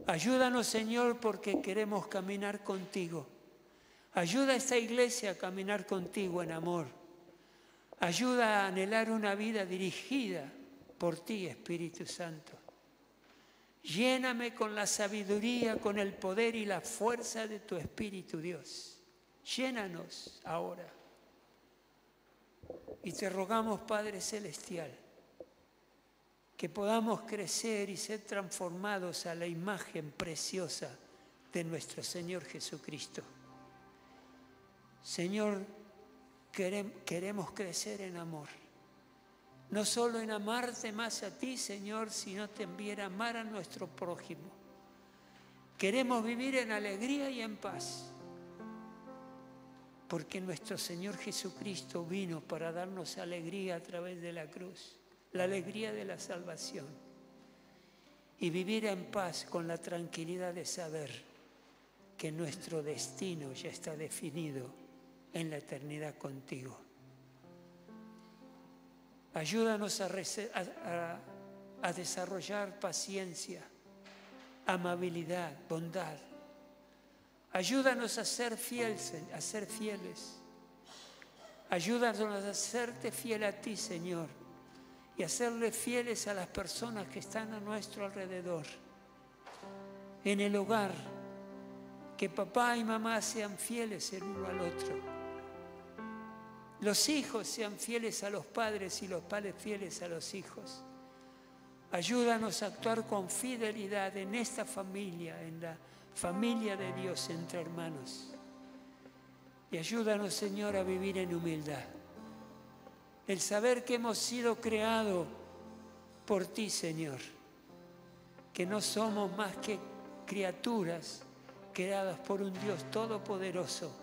Speaker 1: Ayúdanos, Señor, porque queremos caminar contigo. Ayuda a esta iglesia a caminar contigo en amor. Ayuda a anhelar una vida dirigida por ti, Espíritu Santo. Lléname con la sabiduría, con el poder y la fuerza de tu Espíritu, Dios. Llénanos ahora. Y te rogamos, Padre Celestial, que podamos crecer y ser transformados a la imagen preciosa de nuestro Señor Jesucristo. Señor, queremos crecer en amor. No solo en amarte más a ti, Señor, sino también amar a nuestro prójimo. Queremos vivir en alegría y en paz, porque nuestro Señor Jesucristo vino para darnos alegría a través de la cruz, la alegría de la salvación, y vivir en paz con la tranquilidad de saber que nuestro destino ya está definido en la eternidad contigo. Ayúdanos a desarrollar paciencia, amabilidad, bondad. Ayúdanos a ser fieles. Ayúdanos a serte fiel a ti, Señor, y a serle fieles a las personas que están a nuestro alrededor. En el hogar, que papá y mamá sean fieles el uno al otro. Los hijos sean fieles a los padres y los padres fieles a los hijos. Ayúdanos a actuar con fidelidad en esta familia, en la familia de Dios entre hermanos. Y ayúdanos, Señor, a vivir en humildad. El saber que hemos sido creados por ti, Señor. Que no somos más que criaturas creadas por un Dios todopoderoso.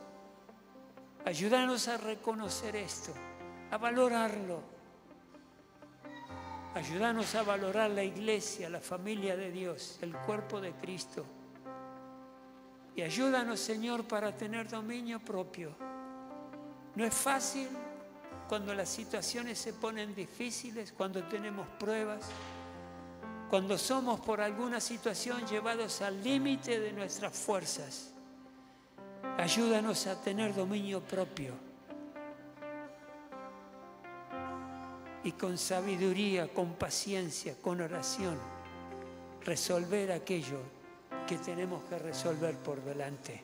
Speaker 1: Ayúdanos a reconocer esto, a valorarlo. Ayúdanos a valorar la iglesia, la familia de Dios, el cuerpo de Cristo. Y ayúdanos, Señor, para tener dominio propio. No es fácil cuando las situaciones se ponen difíciles, cuando tenemos pruebas, cuando somos por alguna situación llevados al límite de nuestras fuerzas. Ayúdanos a tener dominio propio y con sabiduría, con paciencia, con oración, resolver aquello que tenemos que resolver por delante.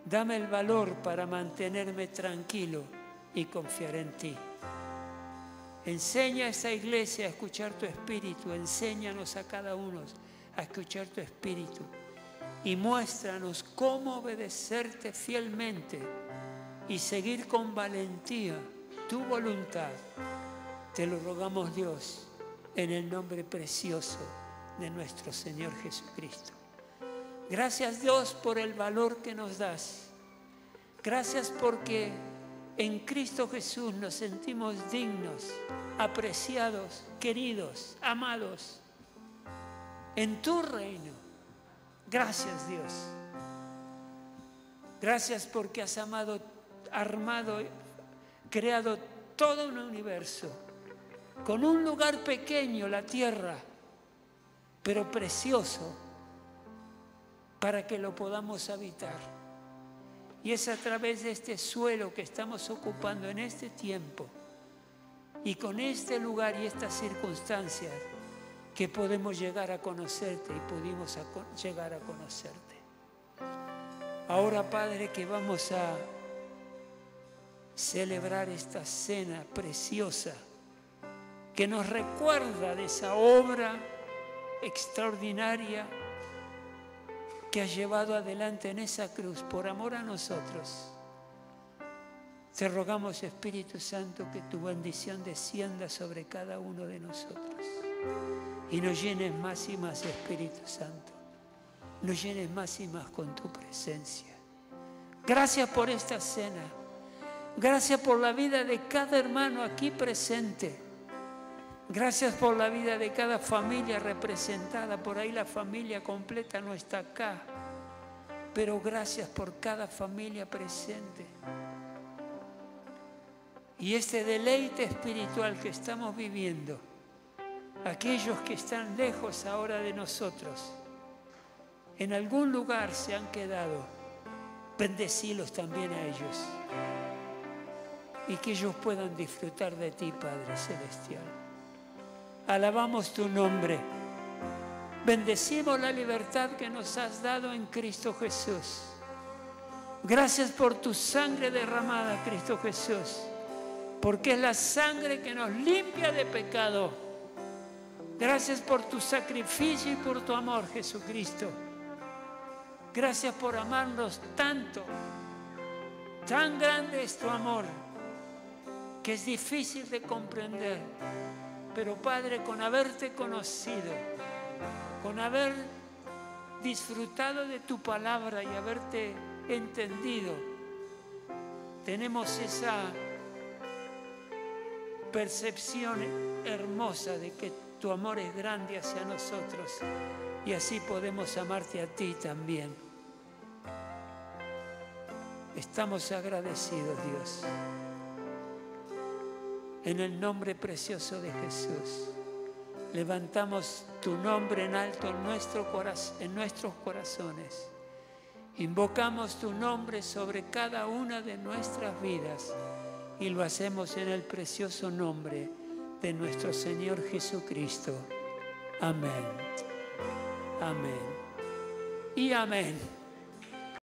Speaker 1: Dame el valor para mantenerme tranquilo y confiar en ti. Enseña a esta iglesia a escuchar tu espíritu, enséñanos a cada uno a escuchar tu espíritu. Y muéstranos cómo obedecerte fielmente y seguir con valentía tu voluntad. Te lo rogamos, Dios, en el nombre precioso de nuestro Señor Jesucristo. Gracias, Dios, por el valor que nos das. Gracias porque en Cristo Jesús nos sentimos dignos, apreciados, queridos, amados en tu reino. Gracias, Dios. Gracias porque has armado, creado todo un universo con un lugar pequeño, la tierra, pero precioso para que lo podamos habitar. Y es a través de este suelo que estamos ocupando en este tiempo y con este lugar y estas circunstancias que podemos llegar a conocerte y pudimos llegar a conocerte. Ahora, Padre, que vamos a celebrar esta cena preciosa que nos recuerda de esa obra extraordinaria que has llevado adelante en esa cruz por amor a nosotros. Te rogamos, Espíritu Santo, que tu bendición descienda sobre cada uno de nosotros y nos llenes más y más, Espíritu Santo. Nos llenes más y más con tu presencia. Gracias por esta cena. Gracias por la vida de cada hermano aquí presente. Gracias por la vida de cada familia representada. Por ahí la familia completa no está acá. Pero gracias por cada familia presente. Y este deleite espiritual que estamos viviendo, aquellos que están lejos ahora de nosotros, en algún lugar se han quedado, bendecilos también a ellos. Y que ellos puedan disfrutar de ti, Padre Celestial. Alabamos tu nombre. Bendecimos la libertad que nos has dado en Cristo Jesús. Gracias por tu sangre derramada, Cristo Jesús, porque es la sangre que nos limpia de pecado. Gracias por tu sacrificio y por tu amor, Jesucristo. Gracias por amarnos tanto. Tan grande es tu amor que es difícil de comprender. Pero, Padre, con haberte conocido, con haber disfrutado de tu palabra y haberte entendido, tenemos esa percepción hermosa de que tu amor es grande hacia nosotros y así podemos amarte a ti también. Estamos agradecidos, Dios. En el nombre precioso de Jesús, levantamos tu nombre en alto en nuestros corazones. Invocamos tu nombre sobre cada una de nuestras vidas y lo hacemos en el precioso nombre de nuestro Señor Jesucristo. Amén. Amén. Y amén.